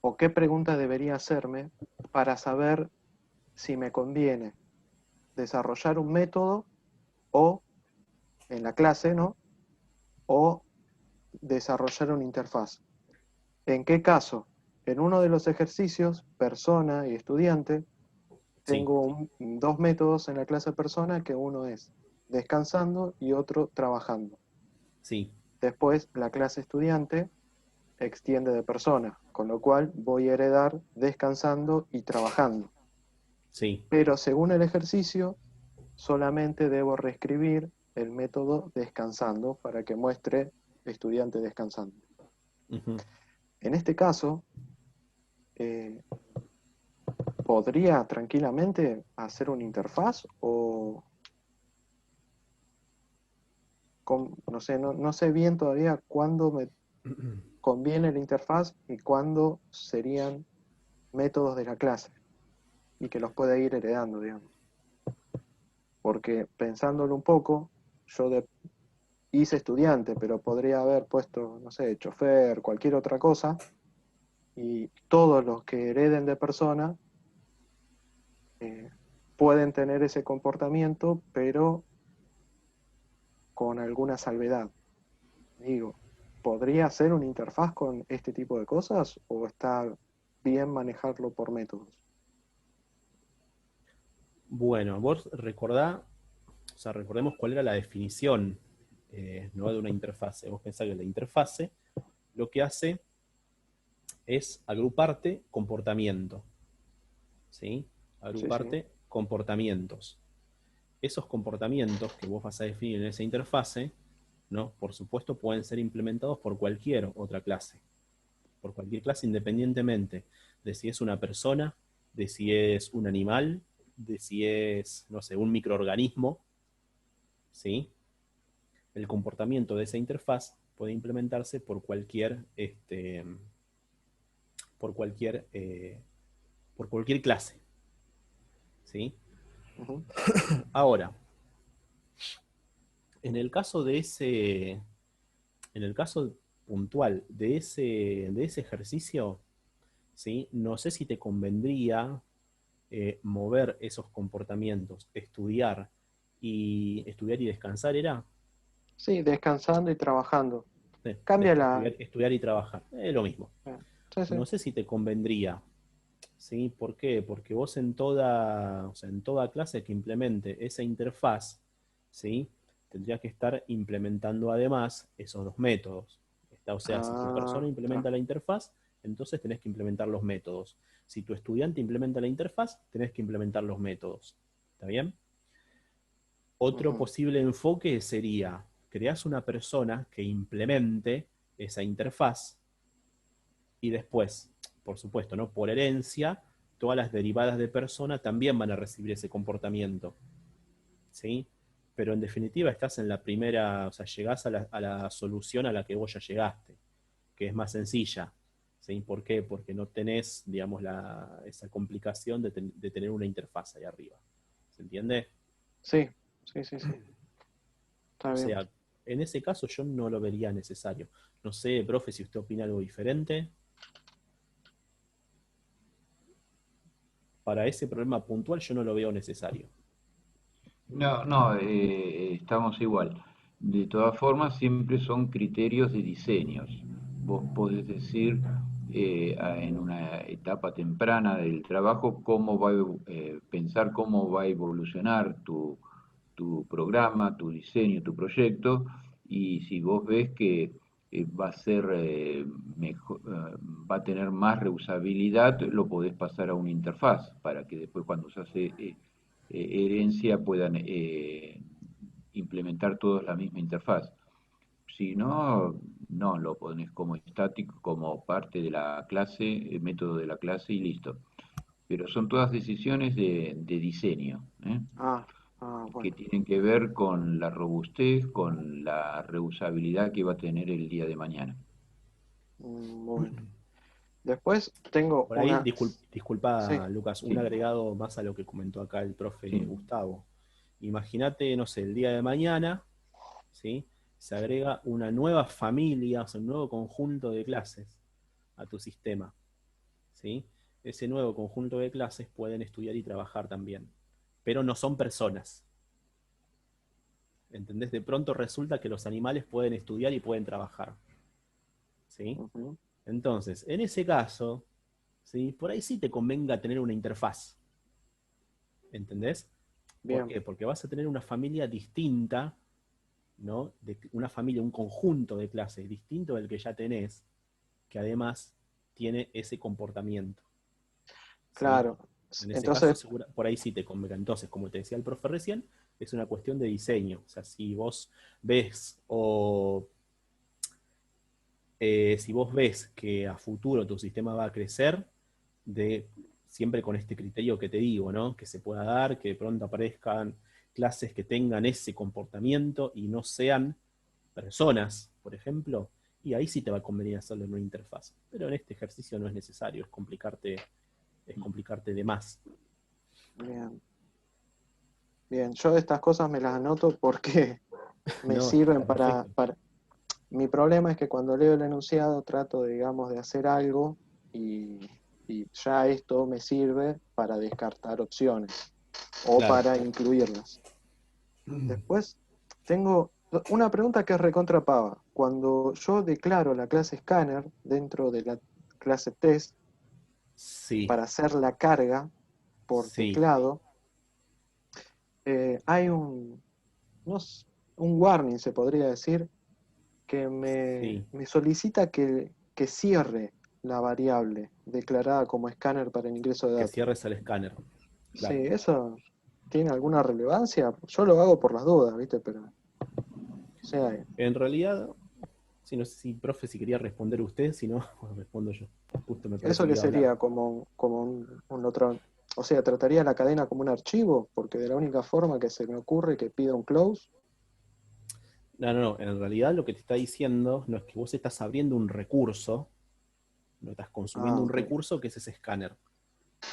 o qué pregunta debería hacerme para saber si me conviene desarrollar un método o en la clase, ¿no? O desarrollar una interfaz. ¿En qué caso? En uno de los ejercicios, persona y estudiante, Sí, tengo dos métodos en la clase persona, que uno es descansando y otro trabajando. sí, Después, la clase estudiante extiende de persona, con lo cual voy a heredar descansando y trabajando. sí. Pero según el ejercicio, solamente debo reescribir el método descansando para que muestre estudiante descansando. Ujú. En este caso, eh, ¿podría tranquilamente hacer una interfaz o no sé, no sé bien todavía cuándo me conviene la interfaz y cuándo serían métodos de la clase y que los pueda ir heredando, digamos? Porque pensándolo un poco, hice estudiante, pero podría haber puesto, no sé, chofer, cualquier otra cosa, y todos los que hereden de persona pueden tener ese comportamiento, pero con alguna salvedad. Digo, ¿podría ser una interfaz con este tipo de cosas o está bien manejarlo por métodos? Bueno, vos recordá, o sea, recordemos cuál era la definición, ¿no? de una interfase. Vos pensás que la interfase lo que hace es agruparte comportamiento, ¿sí? Agruparte comportamientos. Esos comportamientos que vos vas a definir en esa interfase, ¿no? Por supuesto, pueden ser implementados por cualquier otra clase. Por cualquier clase, independientemente de si es una persona, de si es un animal, de si es, no sé, un microorganismo, ¿sí? El comportamiento de esa interfaz puede implementarse por cualquier, por cualquier clase, ¿sí? Ujú. Ahora, en el caso de ese, en el caso puntual de ese ejercicio, ¿sí? No sé si te convendría mover esos comportamientos, estudiar y descansar, ¿era? Sí, descansando y trabajando. Sí, Cambia la... estudiar y trabajar, es lo mismo. Sí, sí. No sé si te convendría, ¿sí? ¿Por qué? Porque vos en toda, o sea, en toda clase que implemente esa interfaz, ¿sí? Tendrías que estar implementando además esos dos métodos. O sea, si tu persona implementa la interfaz, entonces tenés que implementar los métodos. Si tu estudiante implementa la interfaz, tenés que implementar los métodos. ¿Está bien? Otro posible enfoque sería, creás una persona que implemente esa interfaz y después, por supuesto, ¿no? Por herencia, todas las derivadas de persona también van a recibir ese comportamiento, ¿sí? Pero en definitiva estás en la primera, o sea, llegás a la solución a la que vos ya llegaste, que es más sencilla, ¿sí? ¿Por qué? Porque no tenés, digamos, esa complicación de tener una interfaz ahí arriba, ¿se entiende? Sí, sí, sí, sí. Está O bien. sea, en ese caso yo no lo vería necesario. No sé, profe, si usted opina algo diferente. Para ese problema puntual yo no lo veo necesario. No, no, estamos igual. De todas formas, siempre son criterios de diseños. Vos podés decir en una etapa temprana del trabajo cómo pensar cómo va a evolucionar tu programa, tu diseño, tu proyecto, y si vos ves que va a ser va a tener más reusabilidad, lo podés pasar a una interfaz para que después cuando se hace herencia puedan implementar todos la misma interfaz. Si no, no, lo pones como estático, como parte de la clase, el método de la clase y listo. Pero son todas decisiones de diseño, que Bueno. tienen que ver con la robustez, con la reusabilidad que va a tener el día de mañana. Bueno. Después tengo Por ahí, una... Sí, disculpa, Lucas, un Sí, agregado más a lo que comentó acá el profe sí. Gustavo. Imagínate, no sé, el día de mañana, ¿sí? Se agrega una nueva familia, o sea, un nuevo conjunto de clases a tu sistema, ¿sí? Ese nuevo conjunto de clases pueden estudiar y trabajar también, pero no son personas. ¿Entendés? De pronto resulta que los animales pueden estudiar y pueden trabajar, ¿sí? ujú, Entonces, en ese caso, ¿sí? Por ahí sí te convenga tener una interfaz, ¿entendés? ¿Por bien, qué? Porque vas a tener una familia distinta, ¿no? Una familia, un conjunto de clases distinto del que ya tenés, que además tiene ese comportamiento, ¿sí? claro. En ese caso, Entonces, por ahí sí te convenga. Entonces, como te decía el profe recién, es una cuestión de diseño. O sea, si vos ves si vos ves que a futuro tu sistema va a crecer, siempre con este criterio que te digo, ¿no? Que se pueda dar, que de pronto aparezcan clases que tengan ese comportamiento y no sean personas, por ejemplo, y ahí sí te va a convenir hacerlo en una interfaz. Pero en este ejercicio no es necesario, es complicarte de más. bien, bien. Yo estas cosas me las anoto porque me No, sirven está perfecto. Mi problema es que cuando leo el enunciado trato, digamos, de hacer algo y y ya esto me sirve para descartar opciones o Claro. para incluirlas. Después tengo una pregunta que es recontra pava. Cuando yo declaro la clase Scanner dentro de la clase Test Sí, para hacer la carga por sí, teclado, hay no sé, un warning, se podría decir, que sí. me solicita que cierre la variable declarada como escáner para el ingreso de Que datos. cierres el escáner. Sí, Claro. ¿eso tiene alguna relevancia? Yo lo hago por las dudas, ¿viste? Pero, o sea, En realidad, sí, no sé si, profe, si quería responder usted, si no, respondo yo. Justo me ¿eso pareció que qué iba a hablar. sería como un otro? O sea, ¿trataría la cadena como un archivo? Porque de la única forma que se me ocurre que pida un close. No, no, no. En realidad lo que te está diciendo no es que vos estás abriendo un recurso, no estás Ah, consumiendo un ok. recurso que es ese escáner.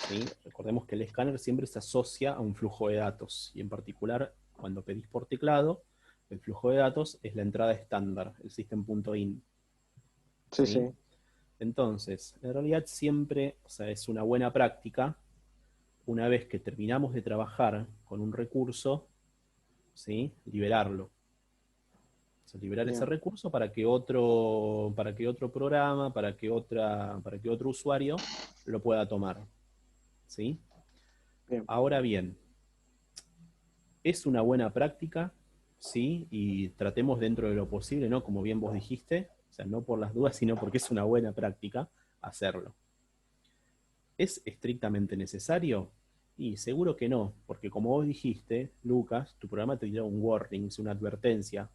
¿Sí? Recordemos que el escáner siempre se asocia a un flujo de datos. Y en particular, cuando pedís por teclado, el flujo de datos es la entrada estándar, el system.in. Sí, ¿Sí? sí. Entonces, en realidad siempre, o sea, es una buena práctica, una vez que terminamos de trabajar con un recurso, ¿sí? Liberarlo. O sea, liberar ese Bien. recurso para que otro programa, para que otro usuario lo pueda tomar. ¿Sí? Bien. Ahora bien, es una buena práctica, ¿sí? Y tratemos dentro de lo posible, ¿no? Como bien vos dijiste, o sea, no por las dudas, sino porque es una buena práctica hacerlo. ¿Es estrictamente necesario? Y seguro que no, porque como vos dijiste, Lucas, tu programa te dirá un warning, es una advertencia,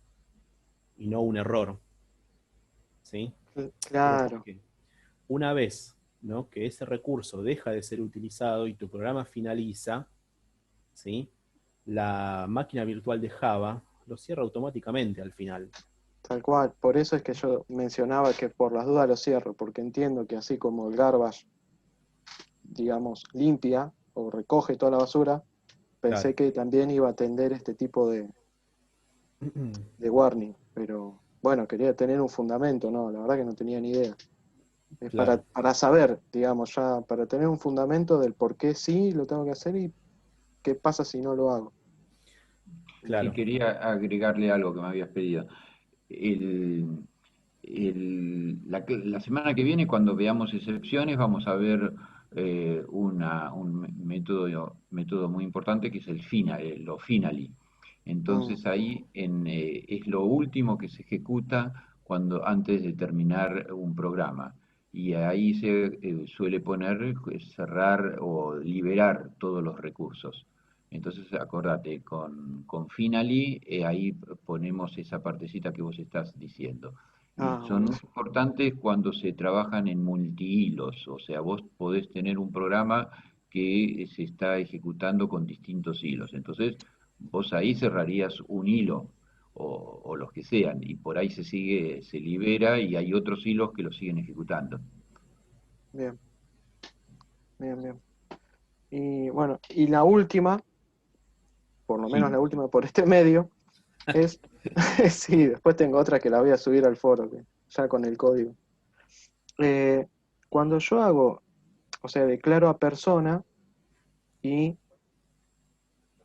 y no un error, ¿sí? Pero Claro. porque una vez, ¿no?, que ese recurso deja de ser utilizado y tu programa finaliza, ¿sí?, la máquina virtual de Java lo cierra automáticamente al final. Tal cual. Por eso es que yo mencionaba que por las dudas lo cierro, porque entiendo que así como el garbage, digamos, limpia o recoge toda la basura, Claro. pensé que también iba a atender este tipo de warning. Pero bueno, quería tener un fundamento, ¿no? La verdad que no tenía ni idea. Es Claro, para saber, digamos, ya, para tener un fundamento del por qué sí lo tengo que hacer y qué pasa si no lo hago. Y claro. quería agregarle algo que me habías pedido. El, la semana que viene, cuando veamos excepciones, vamos a ver un método muy importante que es el lo finally. Mm. Entonces ahí es lo último que se ejecuta antes de terminar un programa. Y ahí se suele poner cerrar o liberar todos los recursos. Entonces, acordate, con Finally, ahí ponemos esa partecita que vos estás diciendo. Y Ah, son muy buenísimo. importantes cuando se trabajan en multihilos, o sea, vos podés tener un programa que se está ejecutando con distintos hilos. Entonces, vos ahí cerrarías un hilo o los que sean, y por ahí se libera y hay otros hilos que lo siguen ejecutando. Bien, bien, bien. Y bueno, y la última, por lo menos Sí. la última por este medio, es, sí, después tengo otra que la voy a subir al foro, ya con el código. Eh, Cuando yo hago, o sea, declaro a persona y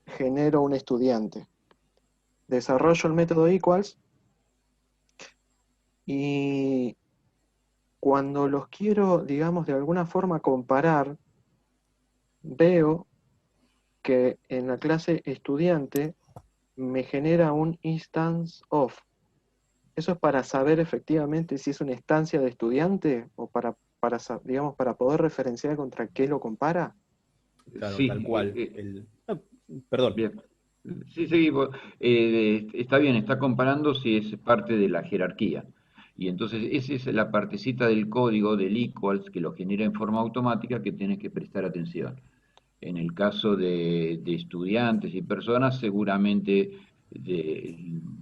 genero un estudiante, desarrollo el método equals y cuando los quiero, digamos, de alguna forma comparar, veo que en la clase estudiante me genera un instance of. ¿Eso es para saber efectivamente si es una instancia de estudiante o digamos, para poder referenciar contra qué lo compara? Claro, tal Sí, cual. Perdón. bien. Sí, sí, está bien, está comparando si es parte de la jerarquía. Y entonces esa es la partecita del código del equals que lo genera en forma automática que tienes que prestar atención. En el caso de estudiantes y personas, seguramente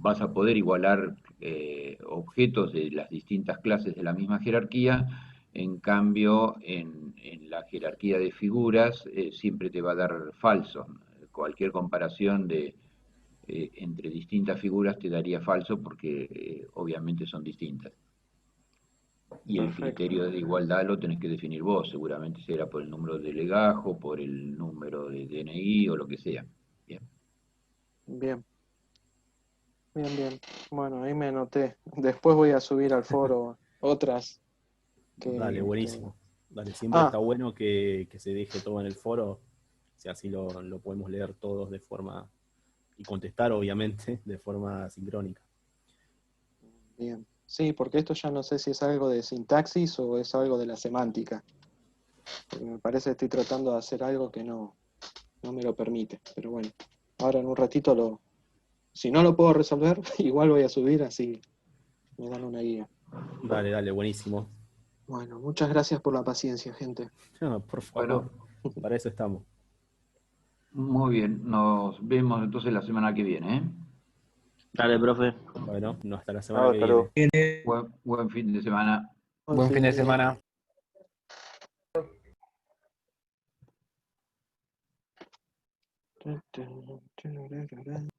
vas a poder igualar objetos de las distintas clases de la misma jerarquía. En cambio, en la jerarquía de figuras siempre te va a dar falso. Cualquier comparación entre distintas figuras te daría falso porque obviamente son distintas. Y el Perfecto. criterio de igualdad lo tenés que definir vos, seguramente será por el número de legajo, por el número de DNI o lo que sea. Bien. Bien. Bien, bien. Bueno, ahí me anoté. Después voy a subir al foro otras Dale, que... buenísimo. Dale, siempre Ah, está bueno que se deje todo en el foro, si así lo podemos leer todos de forma, y contestar obviamente de forma sincrónica. bien. Sí, porque esto ya no sé si es algo de sintaxis o es algo de la semántica. Porque me parece que estoy tratando de hacer algo que no me lo permite. Pero bueno, ahora en un ratito si no lo puedo resolver, igual voy a subir, así me dan una guía. Dale, dale, buenísimo. Bueno, muchas gracias por la paciencia, gente. No, por Bueno, favor, para eso estamos. muy bien, nos vemos entonces la semana que viene, ¿eh? Dale, profe. Bueno, no hasta la semana Chao, que hasta viene. luego. Buen fin de semana. Buen fin de semana. semana.